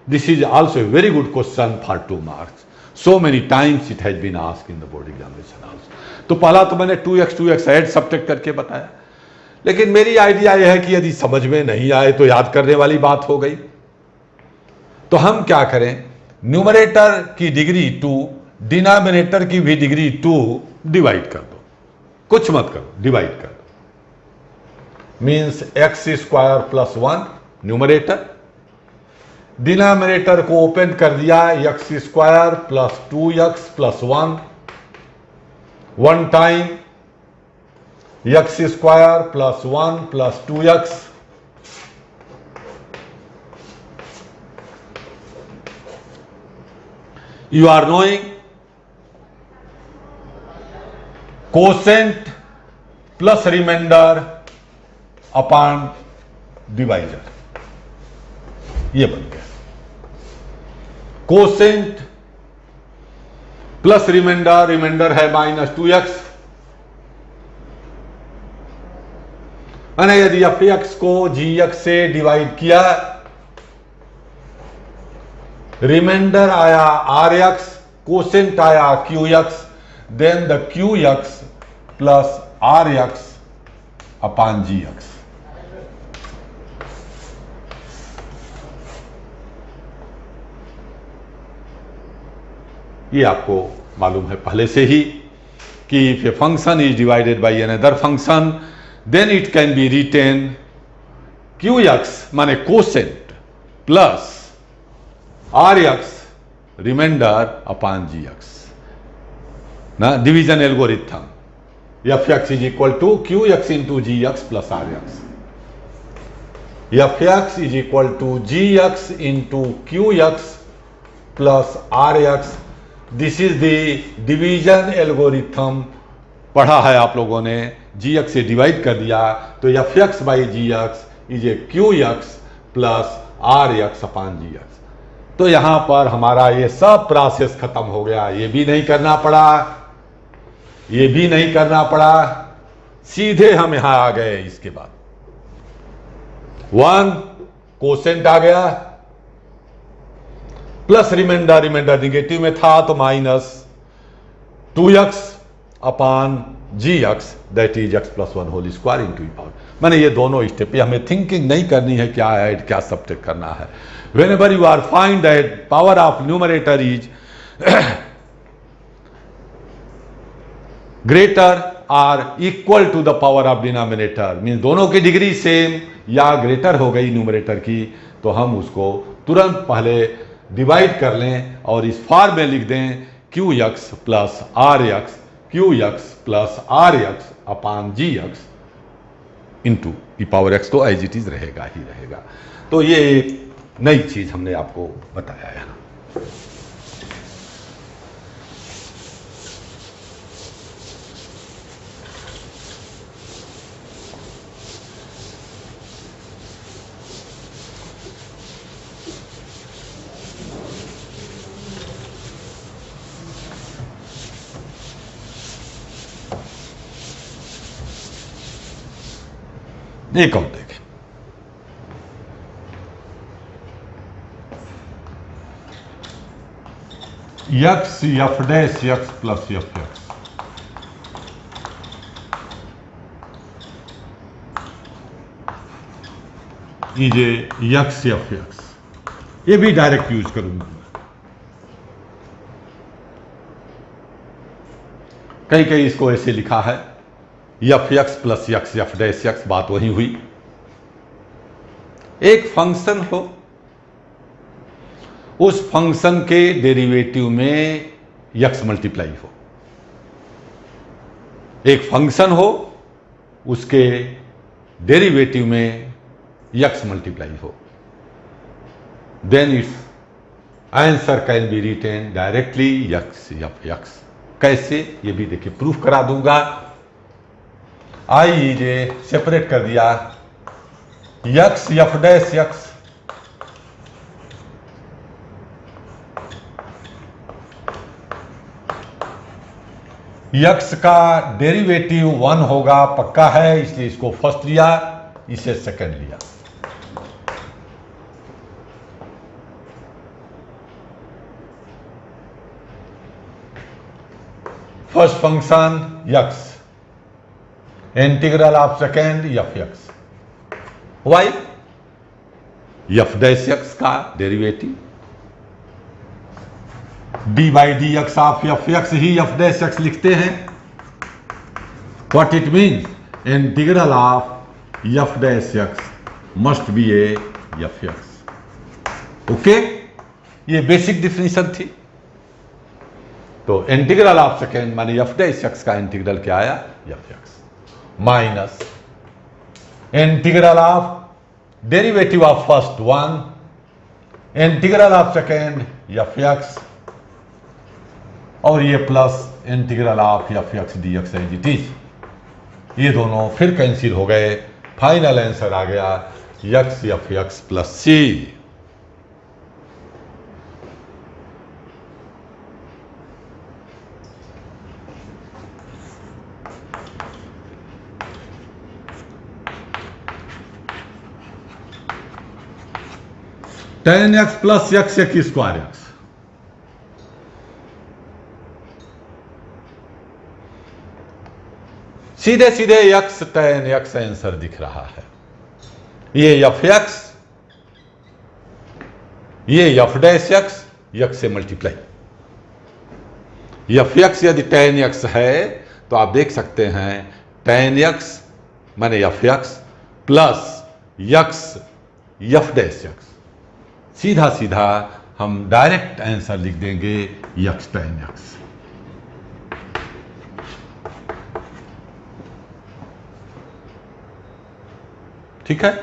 [SPEAKER 1] this is also a very good question for 2 marks. So many times it has been asked in the board examination also. तो पहला तो मैंने 2x add subtract करके बताया, लेकिन मेरी idea यह है कि यदि समझ में नहीं आए तो याद करने वाली बात हो गई। तो हम क्या करें, न्यूमरेटर की डिग्री 2, डिनोमिनेटर की भी डिग्री 2, डिवाइड कर दो, कुछ मत करो, डिवाइड कर दो। Means x square plus 1 numerator, denominator को ओपन कर दिया x square plus 2x plus 1 time x square plus 1 plus 2x you are knowing quotient plus remainder upon divisor, ये बन गया कोसेंट प्लस रिमाइंडर, रिमाइंडर है minus 2x, मैंने यदि fx को gx से डिवाइड किया, रिमाइंडर आया rx, कोसेंट आया qx, then the qx plus rx upon gx। ये आपको मालूम है पहले से ही कि if a function is divided by another function then it can be written qx माने quotient plus rx reminder upon gx ना, division algorithm, fx is equal to qx into gx plus rx, fx is equal to gx into qx plus rx। This is the division algorithm, पढ़ा है आप लोगों ने, gx से divide कर दिया तो fx by gx is a qx plus rx upon gx। तो यहां पर हमारा ये सब प्रोसेस खत्म हो गया, ये भी नहीं करना पड़ा, ये भी नहीं करना पड़ा, सीधे हम यहां आ गए। इसके बाद 1 कोसेंट आ गया, प्लस रिमाइंडर, रिमाइंडर निगेटिव में था तो minus 2x upon gx that is x plus 1 whole square into e power. मैंने ये दोनों स्टेप पे हमें थिंकिंग नहीं करनी है क्या ऐड क्या सब्ट्रैक्ट करना है। whenever you are find that power of numerator is greater or equal to the power of denominator, mean दोनों की डिग्री सेम या ग्रेटर हो गई न्यूमरेटर की, तो हम उसको तुरंत पहले डिवाइड कर लें और इस फॉर्म में लिख दें QX plus RX, QX plus RX upon GX into e power x, तो एज इट इज रहेगा ही रहेगा। तो ये नई चीज हमने आपको बताया है। एक और देखें, x f dash x plus f x, इजे x f x, ये भी डायरेक्ट यूज करूंगा। कहीं कहीं इसको ऐसे लिखा है F x plus x f dash x, बात वही हुई। एक फंक्शन हो, उस फंक्शन के डेरिवेटिव में एक्स मल्टीप्लाई हो। एक फंक्शन हो, उसके डेरिवेटिव में एक्स मल्टीप्लाई हो, then it's answer can be written directly x f x. कैसे, ये भी देखिए प्रूफ करा दूंगा। आई जे सेपरेट कर दिया, x f dash x x का डेरिवेटिव 1 होगा, पक्का है, इसलिए इसको फर्स्ट लिया, इसे सेकंड लिया। First function x, integral of second f x, y f dash x का derivative, d by d x of f x ही एफ डैश एक्स लिखते हैं। What it means, integral of f dash x must be a f x. Okay, ये basic definition थी। तो integral of second माने f dash x का integral क्या आया, f x, minus integral of derivative of first 1, integral of second f x, और ये plus integral of f x d x as it is. ये दोनों फिर कैंसिल हो गए, फाइनल आंसर आ गया एक्स एफ एक्स प्लस सी। टेन एक्स प्लस एक्स की square x, सीधे सीधे एक्स टेन एक्स आंसर दिख रहा है। ये एफ एक्स, ये एफ डैश एक्स, एक्स से मल्टीप्लाई। एफ एक्स यदि टेन एक्स है तो आप देख सकते हैं टेन एक्स माने f x plus x f dash x, सीधा सीधा हम डायरेक्ट आंसर लिख देंगे एक्स टेन एक्स। ठीक है।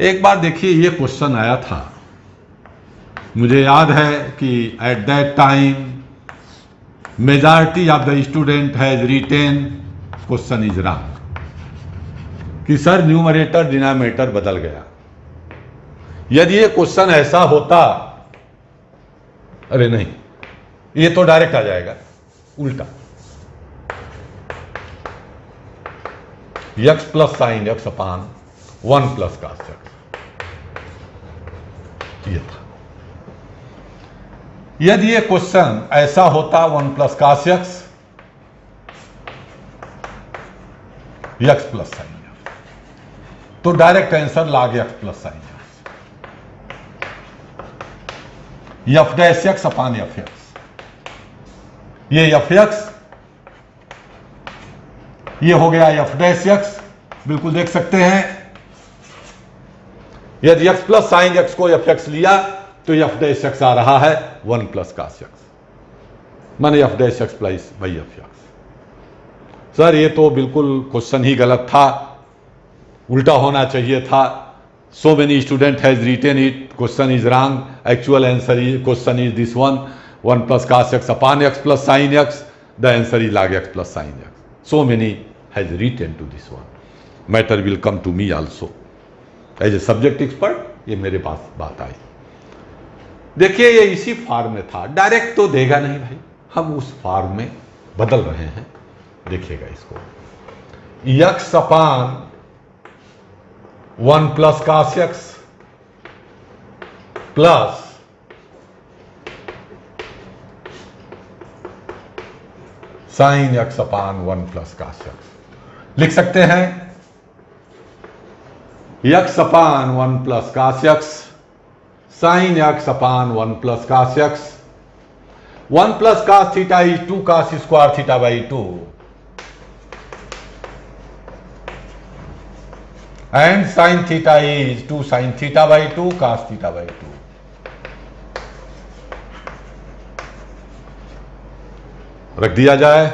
[SPEAKER 1] एक बार देखिए, ये क्वेश्चन आया था, मुझे याद है कि at that time majority of the student has retain question is wrong, कि सर न्यूमरेटर डिनोमिनेटर बदल गया। यदि ये क्वेश्चन ऐसा होता, अरे नहीं, ये तो डायरेक्ट आ जाएगा उल्टा, x plus sine x upon 1 plus cos x, ये था। यदि ये क्वेश्चन ऐसा होता 1 plus cos x plus sine x, तो direct answer log x plus sine x, f dash x upon f x. ये एफ एक्स, ये हो गया एफ डैश एक्स, बिल्कुल देख सकते हैं। यदि x प्लस साइन x को एफ एक्स लिया तो एफ डैश एक्स आ रहा है 1 प्लस कास x, माने f dash x plus by F x. Sir ये तो बिल्कुल क्वेश्चन ही गलत था, उल्टा होना चाहिए था। So many student has written it, question is wrong, actual answer is, question is this one, 1 plus cos x upon x plus sine x, the answer is log x plus sine x. So many has written to this one. Matter will come to me also. As a subject expert, ये मेरे पास बात आई। देखिए ये इसी form में था, direct तो देगा नहीं भाई, हम उस फॉर्म में बदल रहे हैं। देखिएगा इसको, x upon 1 plus cos x plus sine x upon 1 plus cos x लिख सकते हैं। x upon 1 plus cos x sine x upon 1 plus cos x, 1 plus cos theta is 2 cos square theta by 2 and sin theta is 2 sin theta by 2 cos theta by 2. रख दिया जाए,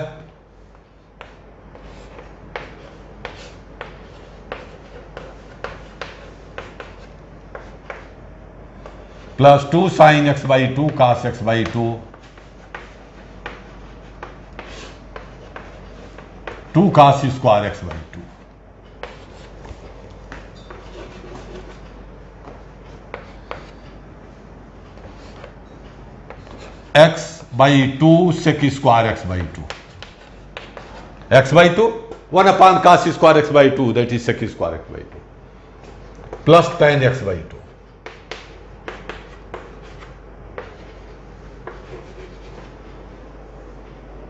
[SPEAKER 1] plus 2 sin x by 2 cos x by 2, 2 cos square x by 2, x by 2 sec square x by 2, x by 2 1 upon cos square x by 2, that is sec square x by 2, plus tan x by 2.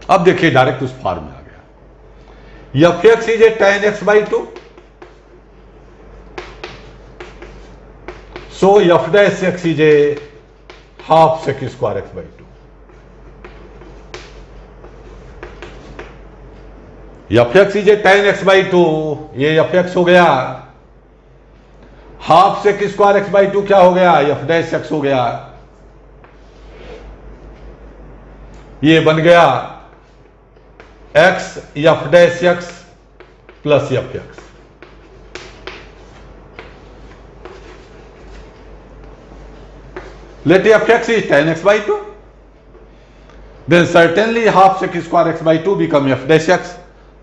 [SPEAKER 1] अब देखिए direct उस form में आ गया, F x is a tan x by 2, so F dash x is A half sec square x by 2. F x is a tan x by 2, ये f x हो गया, half sec square x by 2 क्या हो गया, F dash x हो गया, ये बन गया x f dash x plus f x. Let f(x) is tan x by 2, then certainly half sec square x by 2 become f dash x.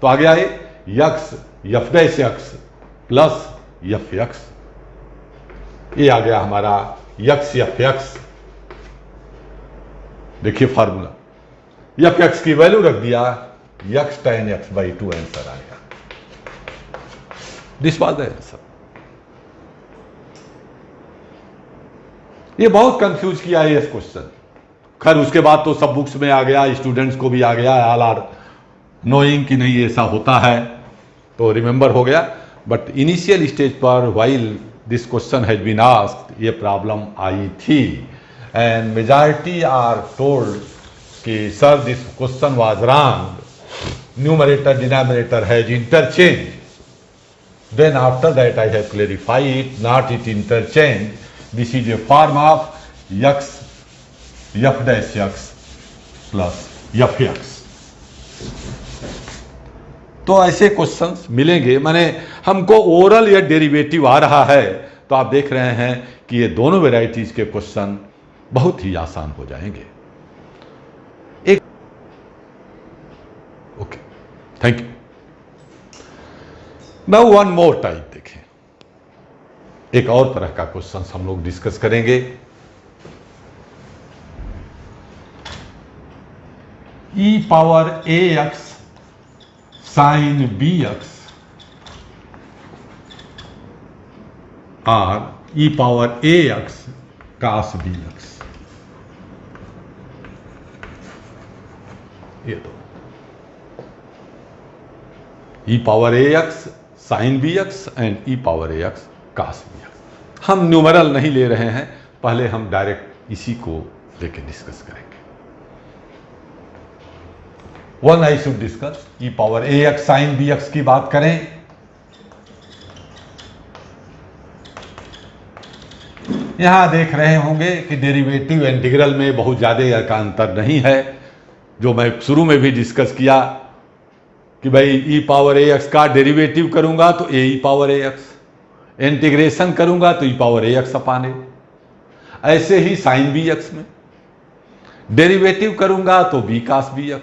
[SPEAKER 1] तो आ गया ये x f dash x plus f x, ये आ गया हमारा x f x। देखिए formula, f x की value रख दिया, x tan x by 2 answer आएगा। This was the answer. ये बहुत कंफ्यूज किया है इस क्वेश्चन, खैर उसके बाद तो सब बुक्स में आ गया, स्टूडेंट्स को भी आ गया, ऑल आर नोइंग कि नहीं ऐसा होता है, तो रिमेंबर हो गया। बट इनिशियल स्टेज पर while this question has been asked, ये प्रॉब्लम आई थी, एंड मेजॉरिटी आर टोल्ड कि sir this question was wrong, numerator denominator has interchange, then after that I have clarified not it interchange, this is a form of x f dash x plus f x। तो ऐसे questions मिलेंगे, माने हमको oral या derivative आ रहा है, तो आप देख रहे हैं कि ये दोनों वेराइटीज के क्वेश्चन बहुत ही आसान हो जाएंगे। एक okay, thank you. Now one more type देखें, एक और तरह का क्वेश्चन हम लोग डिस्कस करेंगे। e power ax sine bx और e power ax cos bx, ये तो e power ax sine bx and e power ax cos bx। हम न्यूमरल नहीं ले रहे हैं, पहले हम डायरेक्ट इसी को लेके डिस्कस करेंगे। One I should discuss e power ax sine bx की बात करें। यहां देख रहे होंगे कि डेरिवेटिव इंटीग्रल में बहुत ज्यादा का अंतर नहीं है, जो मैं शुरू में भी डिस्कस किया कि भाई ई पावर ax का डेरिवेटिव करूंगा तो ए ई पावर ax, इंटीग्रेशन करूंगा तो ई पावर ax अपान ए। ऐसे ही साइन bx में डेरिवेटिव करूंगा तो b cos bx,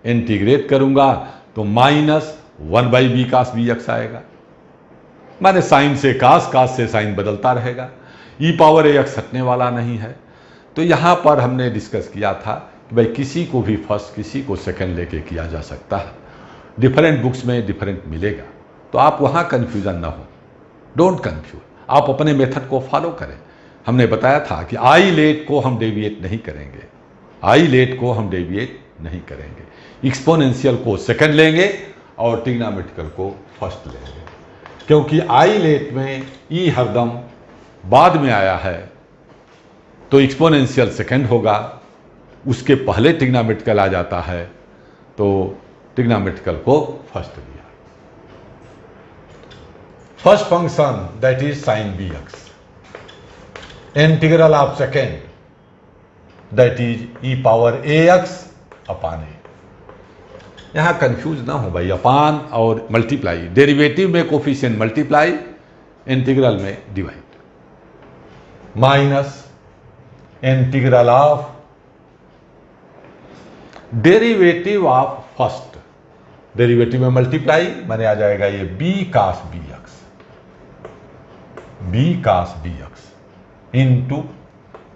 [SPEAKER 1] इंटीग्रेट करूंगा तो -1/b cos bx आएगा। माने साइन से कास, कास से साइन बदलता रहेगा, ई पावर ax हटने वाला नहीं है। तो यहां पर हमने डिस्कस किया था कि भाई किसी को भी फर्स्ट किसी को सेकंड लेके किया जा सकता है, डिफरेंट बुक्स में डिफरेंट मिलेगा, तो आप वहां कंफ्यूजन ना हो, डोंट कंफ्यूज, आप अपने मेथड को फॉलो करें। हमने बताया था कि आई लेट को हम डेविएट नहीं करेंगे, आई लेट को हम डेविएट नहीं करेंगे, एक्सपोनेंशियल को सेकंड लेंगे और ट्रिग्नोमेट्रिकल को फर्स्ट लेंगे, क्योंकि आई लेट में ई हरदम बाद में आया है तो एक्सपोनेंशियल सेकंड होगा, उसके पहले ट्रिग्नोमेट्रिकल आ जाता है तो ट्रिग्नोमेट्रिकल को फर्स्ट लिया। First function that is sine bx, integral of second that is E power ax अपान ए। यहां कंफ्यूज ना हो भाई, अपान और मल्टीप्लाई, डेरिवेटिव में कोफिशिएंट मल्टीप्लाई, इंटीग्रल में divide, minus integral of derivative of first, derivative में मल्टीप्लाई माने आ जाएगा ये b cos bx, b cos bx into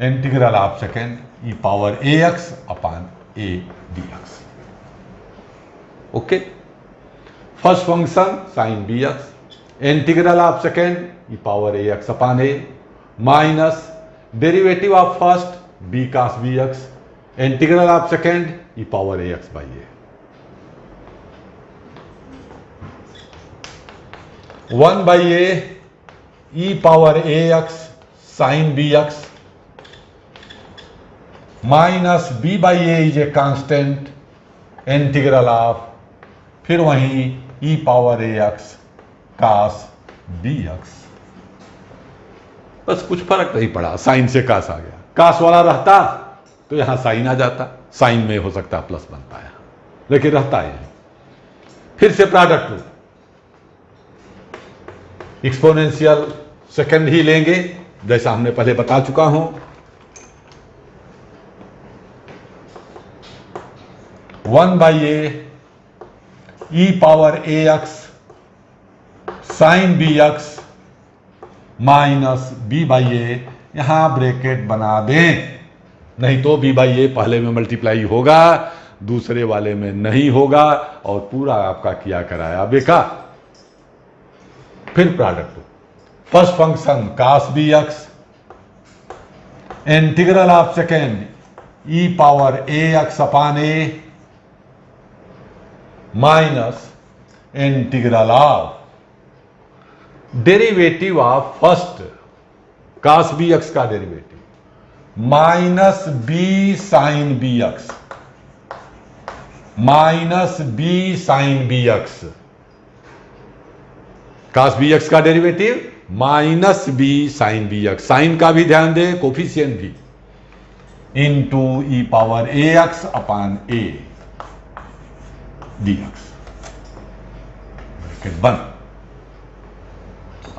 [SPEAKER 1] integral of second e power ax upon a dx। Okay, first function sine bx, integral of second e power ax upon a, minus derivative of first b cos bx, integral of second e power ax by a। 1/a e power ax sine bx minus b/a is a constant, integral of फिर वहीं e power ax cos bx। बस कुछ फर्क नहीं पड़ा, sign से कास आ गया, कास वाला रहता तो यहां साइन आ जाता, साइन में हो सकता प्लस बनता है, लेकिन रहता है। फिर से प्रोडक्ट रूल, एक्सपोनेंशियल सेकंड ही लेंगे जैसा हमने पहले बता चुका हूं। 1/a e power ax sine bx minus b/a, यहां ब्रैकेट बना दें, नहीं तो b/a पहले में मल्टीप्लाई होगा, दूसरे वाले में नहीं होगा और पूरा आपका किया कराया बेकार। फिर product, first function cos bx, integral of second e power ax upon a, minus integral of derivative of first cos bx का derivative minus b sine bx, minus b sine bx, cos bx का derivative minus b sine bx, sine का भी ध्यान दें, coefficient भी, into e power ax upon a dx। Bracket बंद,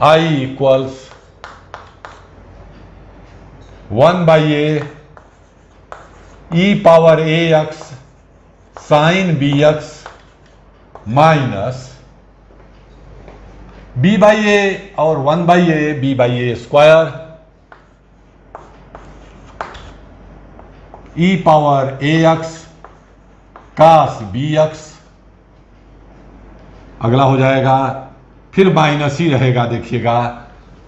[SPEAKER 1] I equals 1/a e power ax sine bx minus b by ए और 1 by a b by a square e power a x cos b x, अगला हो जाएगा फिर minus ही रहेगा, देखिएगा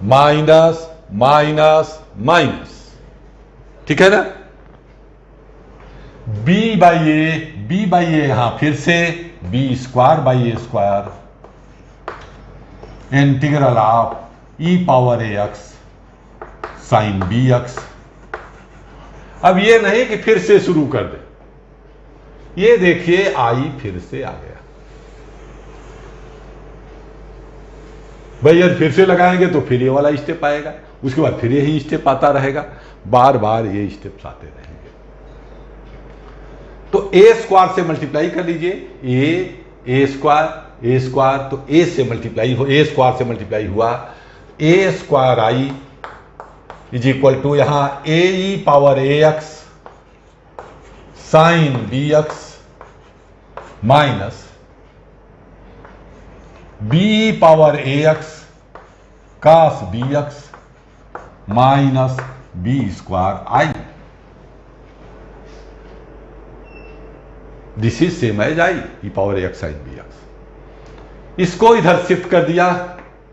[SPEAKER 1] minus minus minus, ठीक है ना। b बाई ए यहां फिर से b square by a square integral of e power a x sine b x. अब ये नहीं कि फिर से शुरू कर दे, ये देखिए आई फिर से आ गया भाई, यदि फिर से लगाएंगे तो फिर ये वाला स्टेप आएगा, उसके बाद फिर यही स्टेप आता रहेगा, बार बार ये स्टेप्स आते रहेंगे। तो ए स्क्वायर से मल्टीप्लाई कर लीजिए, ए स्क्वायर, तो ए से मल्टीप्लाई हो, ए स्क्वायर से मल्टीप्लाई हुआ, a square I is equal to यहां a e power a x sine b x minus b power a x cos b x minus b square I. This is same as I e power a x sine b x. इसको इधर shift कर दिया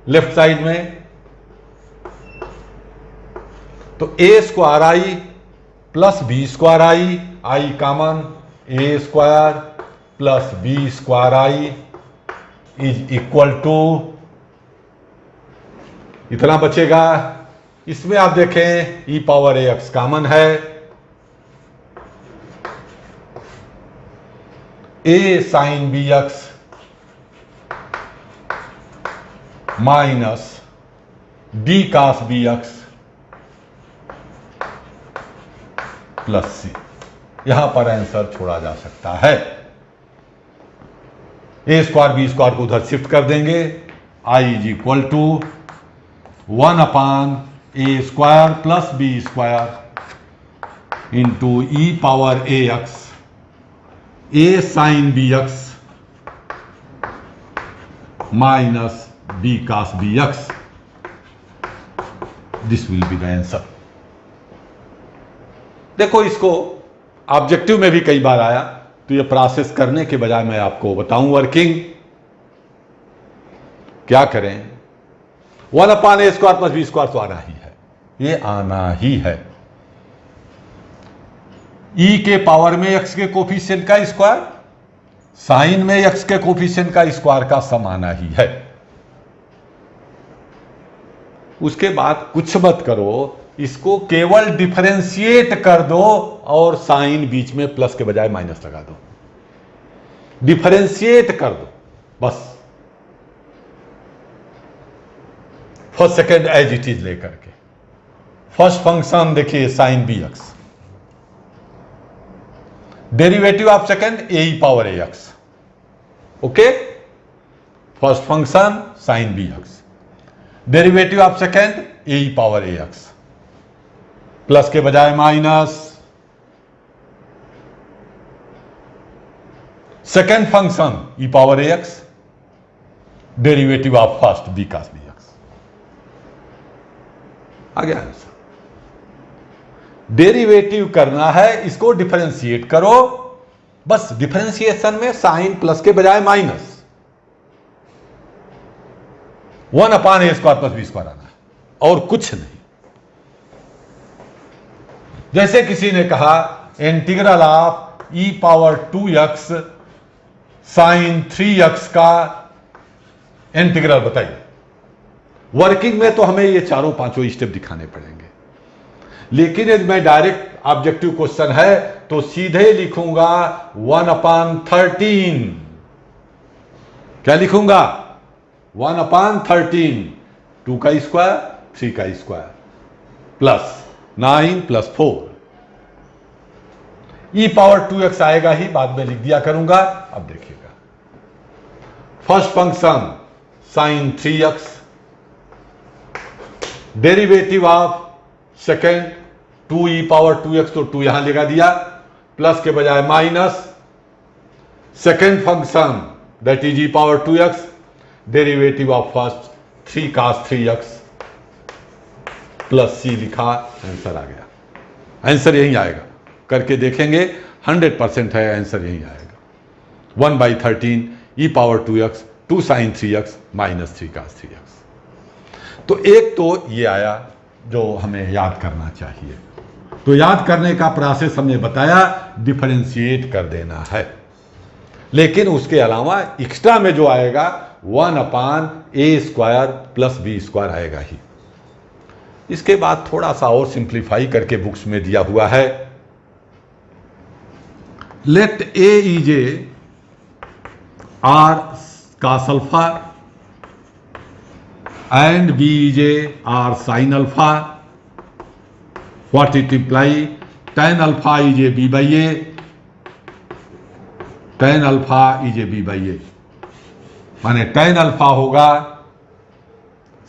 [SPEAKER 1] left side में, तो a square I plus b square I common, a square plus b square I is equal to, इतना बचेगा। इसमें आप देखें e power a x common है, a sine b x minus d cos b x plus c, यहां पर answer छोड़ा जा सकता है। ए स्क्वायर बी स्क्वायर को उधर शिफ्ट कर देंगे, I is equal to 1 upon a square plus b square into e power a x a sine b x minus b cos b x. This will be the answer. देखो, इसको objective में भी कई बार आया, तो ये प्रोसेस करने के बजाय मैं आपको बताऊं वर्किंग क्या करें। 1 upon a square plus b square तो आना ही है, ये आना ही है। ई के पावर में एक्स के कोफिशिएंट का स्क्वायर, साइन में एक्स के कोफिशिएंट का स्क्वायर का सम आना ही है। उसके बाद कुछ मत करो, इसको केवल डिफरेंशिएट कर दो और साइन बीच में प्लस के बजाय माइनस लगा दो, डिफरेंशिएट कर दो बस, first second as it is लेकर के। फर्स्ट फंक्शन देखिए sine b x, derivative of second a power a x, okay. First function sine b x, derivative of second a power a x, plus के बजाय minus. Second function e power a x, derivative of first b cos b x, आ गया answer. Derivative करना है, इसको differentiate करो बस। Differentiation में साइन प्लस के बजाय minus, 1 upon a square plus b square आना है और कुछ नहीं। जैसे किसी ने कहा integral of e power 2x sine 3x का इंटीग्रल बताइए। वर्किंग में तो हमें ये चारों पांचों स्टेप दिखाने पड़ेंगे, लेकिन यदि मैं डायरेक्ट ऑब्जेक्टिव क्वेश्चन है तो सीधे लिखूंगा 1 अपान 13। क्या लिखूंगा? 1 अपान 13, 2 का स्क्वायर 3 का square plus 9 plus 4। E power 2x आएगा ही, बाद में लिख दिया करूंगा। अब देखिएगा, first function sine 3x, derivative of second 2e power 2x, तो 2 यहां लगा दिया, प्लस के बजाय minus. Second function that is e power 2x, derivative of first 3 cos 3x plus c लिखा, आंसर आ गया। आंसर यही आएगा, करके देखेंगे, 100% है, आंसर यही आएगा। 1/13 e power 2x 2 sin 3x minus 3 cos 3x। तो एक तो ये आया जो हमें याद करना चाहिए। तो याद करने का प्रोसेस हमने बताया, डिफरेंशिएट कर देना है। लेकिन उसके अलावा एक्स्ट्रा में जो आएगा 1/a² प्लस b² आएगा ही। इसके बाद थोड़ा सा और सिंप्लीफाई करके बुक्स में दिया हुआ है, let a is a r cos alpha and b is a r sin alpha. What it imply? Tan alpha is a b by a. Tan alpha is a b by a. माने tan alpha होगा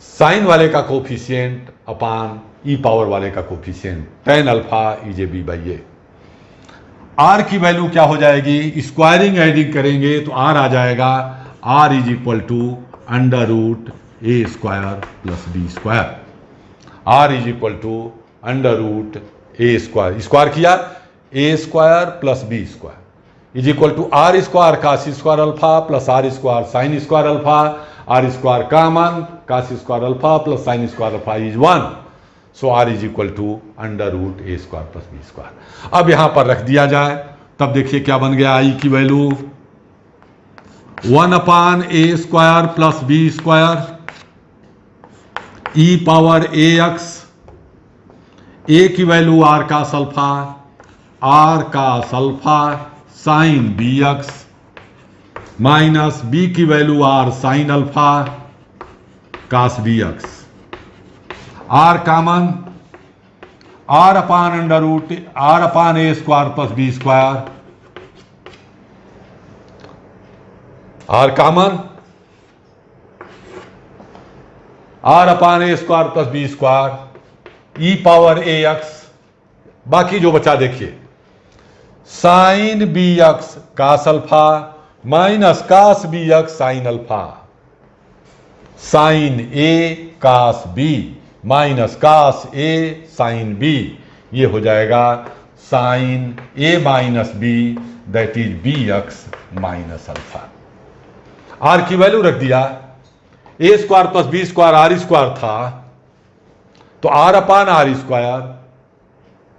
[SPEAKER 1] sign वाले का coefficient अपान ई power वाले का coefficient. tan alpha is a b by a. r की value क्या हो जाएगी? स्क्वायरिंग एडिंग करेंगे तो r आ जाएगा, r is equal to under root a² plus b²। r is equal to under root a², square किया a² plus b² is equal to r² cos² alpha plus r² sin² alpha, r² common cos² alpha plus sin² alpha is 1। So r is equal to under root a² plus b²। अब यहां पर रख दिया जाए, तब देखिए क्या बन गया, i की value 1/a² plus b² e power ax, a की value r cos alpha, r cos alpha sine bx minus b की value r sine alpha cos bx, r common, r upon under root r upon a² plus b², r common, r upon a² plus b², e power ax, बाकी जो बचा देखिए sine bx cos alpha minus cos bx sine alpha, sine a cos b minus cos a sine b, ये हो जाएगा sine a minus b that is bx minus alpha. r की value रख दिया, a² प्लस b² r² था, तो r upon r²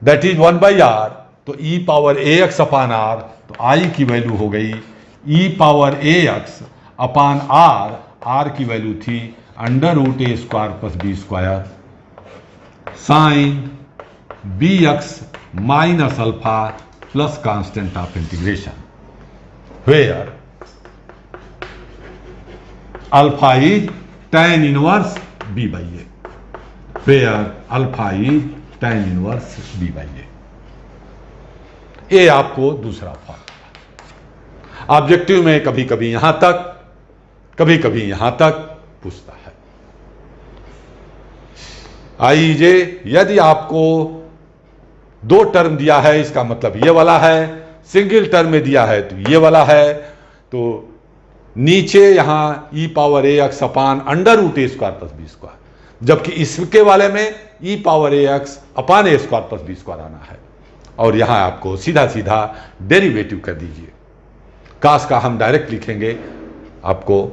[SPEAKER 1] that is 1/r, तो e power ax upon r, तो i की वैल्यू हो गई e power ax upon r की वैल्यू थी under root a² plus b² sine bx minus alpha plus constant of integration, where alpha is tan inverse b by a, where alpha is tan inverse b by a। ये आपको दूसरा formula objective में कभी कभी यहां तक, कभी कभी यहां तक पूछता है। आइए, यदि आपको दो टर्म दिया है, इसका मतलब ये वाला है, सिंगल टर्म में दिया है तो ये वाला है, तो नीचे यहां e power ax upon under root a² plus b², जबकि इसके वाले में e power ax upon a² plus b² आना है, और यहां आपको सीधा सीधा डेरिवेटिव कर दीजिए। कास का हम डायरेक्ट लिखेंगे, आपको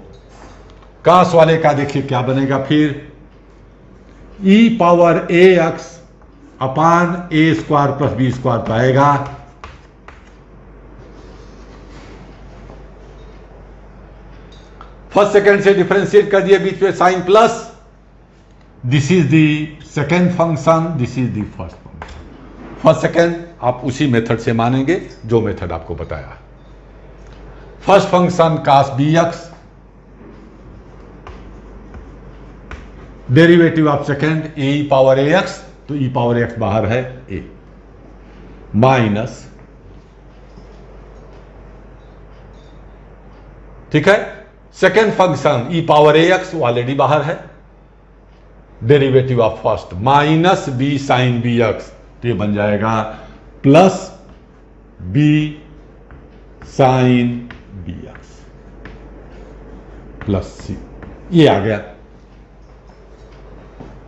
[SPEAKER 1] कास वाले का देखिए क्या बनेगा, फिर ई power ax upon a² plus b² पाएगा, फर्स्ट सेकंड से डिफरेंशिएट कर दिए, बीच में sine plus, this is the second function, this is the first function. First second आप उसी मेथड से मानेंगे जो मेथड आपको बताया। First function cos bx, derivative of second a e power ax, तो e पावर x बाहर है a, माइनस, ठीक है, second function e power ax already बाहर है, derivative of first minus b sine bx, तो ये बन जाएगा plus b sine bx plus c, ये आ गया।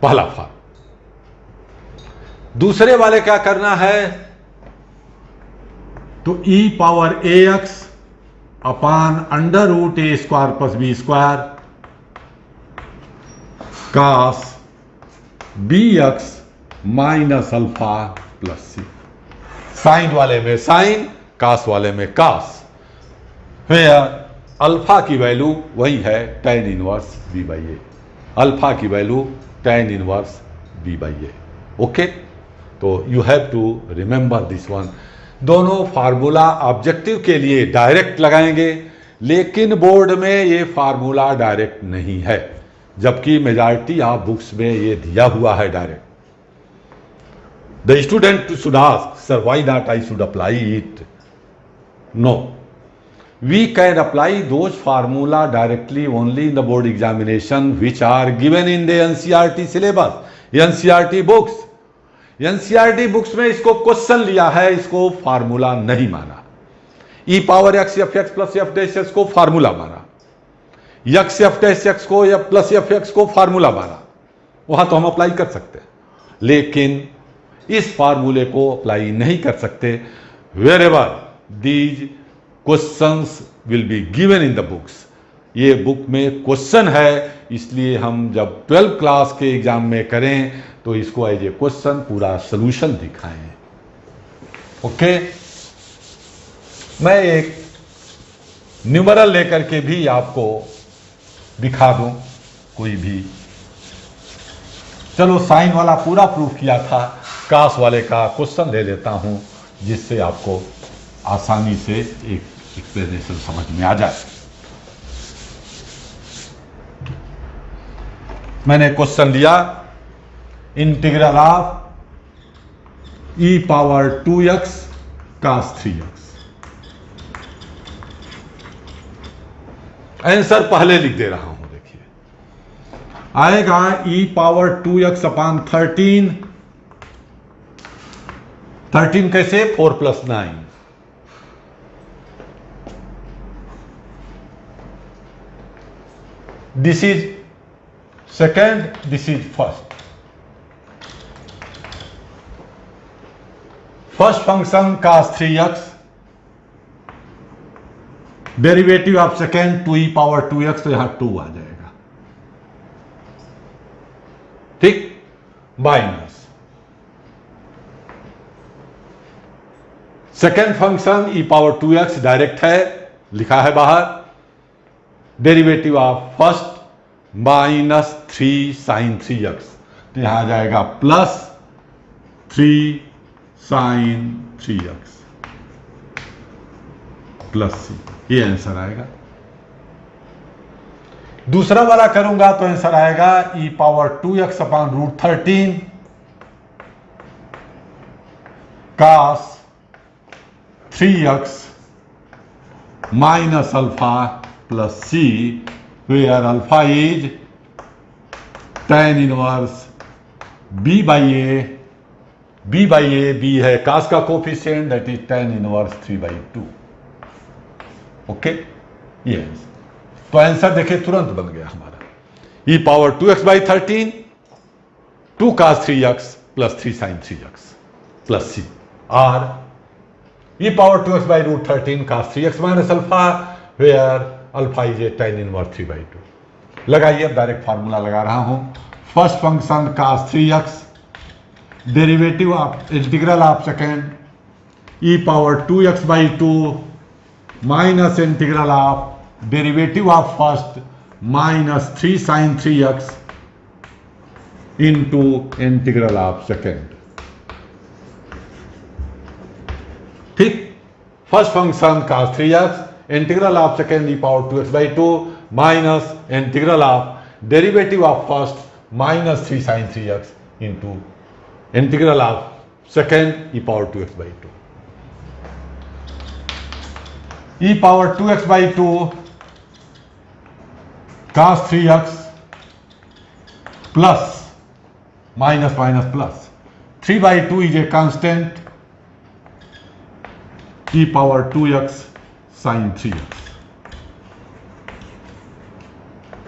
[SPEAKER 1] पहला फॉर्म। दूसरे वाले क्या करना है, तो e power ax upon under root a square plus b square cos bx minus alpha plus c. Sine वाले में साइन, कास वाले में कास, वेयर अल्फा की वैल्यू वही है tan inverse b by a. Alpha की value tan inverse b by a. Okay, तो you have to remember this one. दोनों फार्मूला ऑब्जेक्टिव के लिए डायरेक्ट लगाएंगे, लेकिन बोर्ड में ये फार्मूला डायरेक्ट नहीं है, जबकि मेजॉरिटी ऑफ बुक्स में ये दिया हुआ है direct. The student should ask, sir why not I should apply it? No, we can apply those formula directly only in the board examination which are given in the NCERT syllabus, NCERT books। NCERT books में इसको question लिया है, इसको formula नहीं माना। e power x F x plus f dash x को formula माना, x f dash x को या प्लस एफ एक्स को फार्मूला माना, वहां तो हम अप्लाई कर सकते हैं, लेकिन इस फार्मूले को अप्लाई नहीं कर सकते। Wherever these questions will be given in the books, ये बुक में क्वेश्चन है, इसलिए हम जब 12th क्लास के एग्जाम में करें तो इसको एज ए क्वेश्चन पूरा सोल्यूशन दिखाएं। ओके, मैं एक न्यूमरल लेकर के भी आपको दिखा दूं कोई भी। चलो, साइन वाला पूरा प्रूफ किया था, कास वाले का क्वेश्चन ले लेता हूं, जिससे आपको आसानी से एक एक्सप्लेनेशन समझ में आ जाए। मैंने क्वेश्चन लिया, integral of e power 2x cos 3x। Answer पहले लिख दे रहा हूं, देखिए आएगा e पावर 2x अपान 13। 13 कैसे? 4 plus 9। This is second, this is first. First function cos 3x, derivative of second 2e power 2x, तो यहां 2 आ जाएगा, ठीक, minus second function e power 2x direct है, लिखा है बाहर, derivative of first minus 3 sine 3x, तो यहां आ जाएगा plus 3 sine 3x plus c, ये आंसर आएगा। दूसरा वाला करूंगा तो आंसर आएगा e power 2x upon root 13 cos 3x minus alpha plus c, where alpha is tan inverse b by a. b by a, b है कास का coefficient, that is tan inverse 3/2। Okay, ये तो answer देखिए तुरंत बन गया हमारा, e power 2x by 13 2 cos 3x plus 3 sine 3x plus c, और e power 2x by root 13 cos 3x minus alpha, where alpha is a tan inverse 3/2। लगाइए, अब डायरेक्ट फार्मूला लगा रहा हूं। First function cos 3x, derivative of integral of second e power 2x by 2 minus integral of derivative of first minus 3 sine 3x into integral of second, ठीक। First function cos 3x, integral of second e power 2x by 2 minus integral of derivative of first minus 3 sine 3x into integral of second e power 2x by 2। e power 2x by 2 cos 3x plus minus minus plus 3/2 is a constant, e power 2x sine 3x,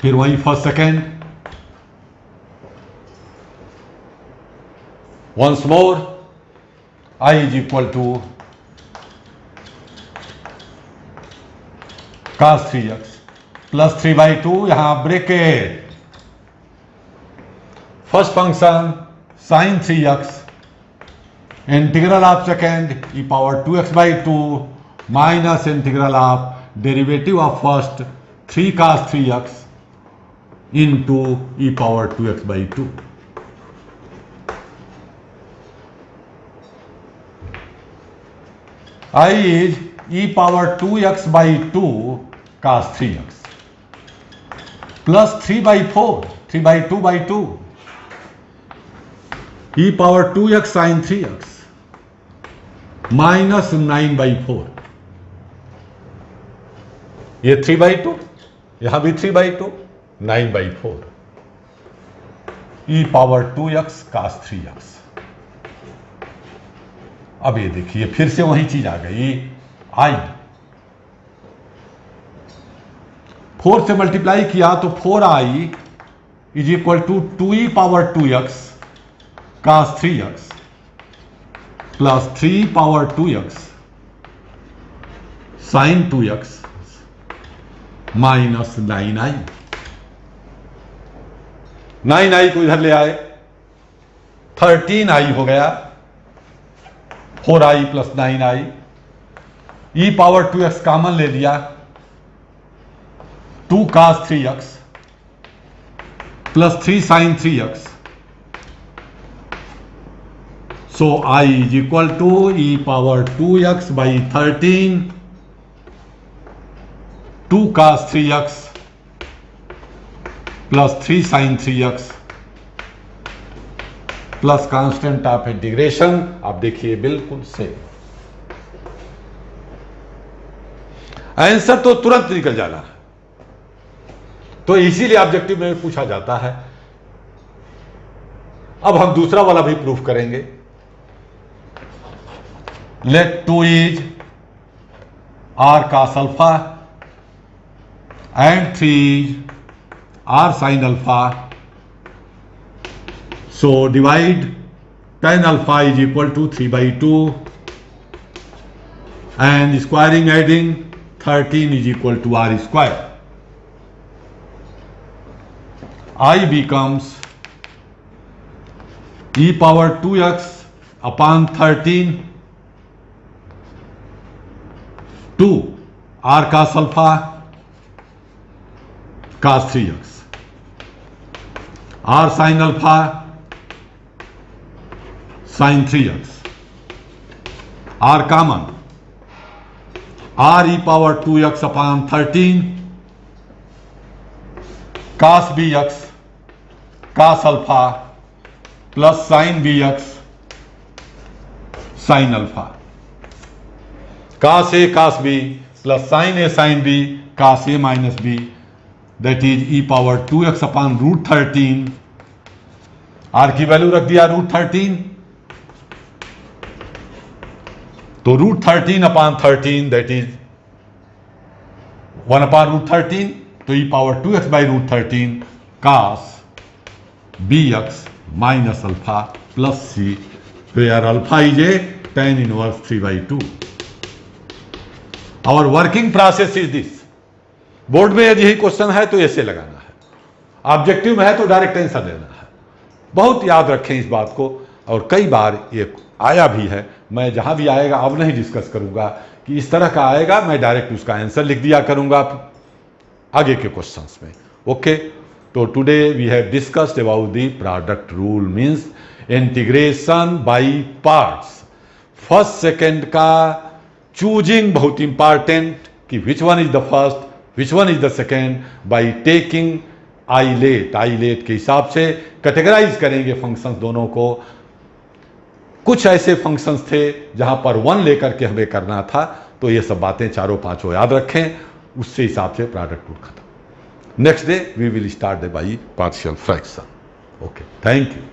[SPEAKER 1] फिर वही first second once more I is equal to cos 3x plus 3/2, यहां bracket first function sin 3x integral of second e power 2x/2 minus integral of derivative of first 3 cos 3x into e power 2x/2. I is e power 2x/2 cos 3x plus 3/4, 3/2/2 e power 2x sin 3x minus 9/4. ये 3/2, यहां भी 3/2, 9/4 e power 2x cos 3x. अब ये देखिए फिर से वही चीज आ गई, आई 4 से मल्टीप्लाई किया तो 4i is equal to 2e power 2x cos 3x plus 3 power 2x sin 2x minus 9i. 9i को इधर ले आए, 13i हो गया, 4i plus 9i, e power 2x common ले लिया, 2 cos 3x plus 3 sin 3x. So I is equal to e power 2x by 13, 2 cos 3x plus 3 sin 3x plus constant of integration. आप देखिए बिल्कुल same. Answer तो तुरंत निकल जाना है, तो इसीलिए ऑब्जेक्टिव में पूछा जाता है. अब हम दूसरा वाला भी प्रूफ करेंगे. Let 2 is r cos alpha and 3 is r sin alpha. So divide tan alpha is equal to 3/2 and squaring adding 13 is equal to r square. I becomes e power 2x upon 13 2 r cos alpha cos 3x r sin alpha sin 3x, r common, r e power 2x upon 13 cos bx cos alpha plus sin bx sin alpha. cos a cos b plus sin a sin b cos a minus b, that is e power 2x upon root 13. r की value रख दिया √13, तो √13 upon 13 that is 1 upon √13, तो e power 2x by √13 cos bx minus alpha plus c, where alpha is a tan inverse 3/2. और working process is this. Board में यदि यही question है तो ऐसे लगाना है, ऑब्जेक्टिव में है तो डायरेक्ट आंसर देना है. बहुत याद रखें इस बात को, और कई बार ये आया भी है. मैं जहां भी आएगा अब नहीं डिस्कस करूंगा कि इस तरह का आएगा, मैं डायरेक्ट उसका आंसर लिख दिया करूंगा आगे के क्वेश्चंस में. ओके, तो today we have discussed about the product rule, means integration by parts. First second का चूजिंग बहुत इंपॉर्टेंट कि which one is the first, which one is the second, by taking ILATE के हिसाब से categorise करेंगे functions दोनों को. कुछ ऐसे फंक्शंस थे जहां पर 1 लेकर के हमें करना था, तो ये सब बातें चारों पांचों याद रखें, उससे हिसाब से प्रोडक्ट रूल खत्म. Next day we will start the by partial fraction. Okay, thank you.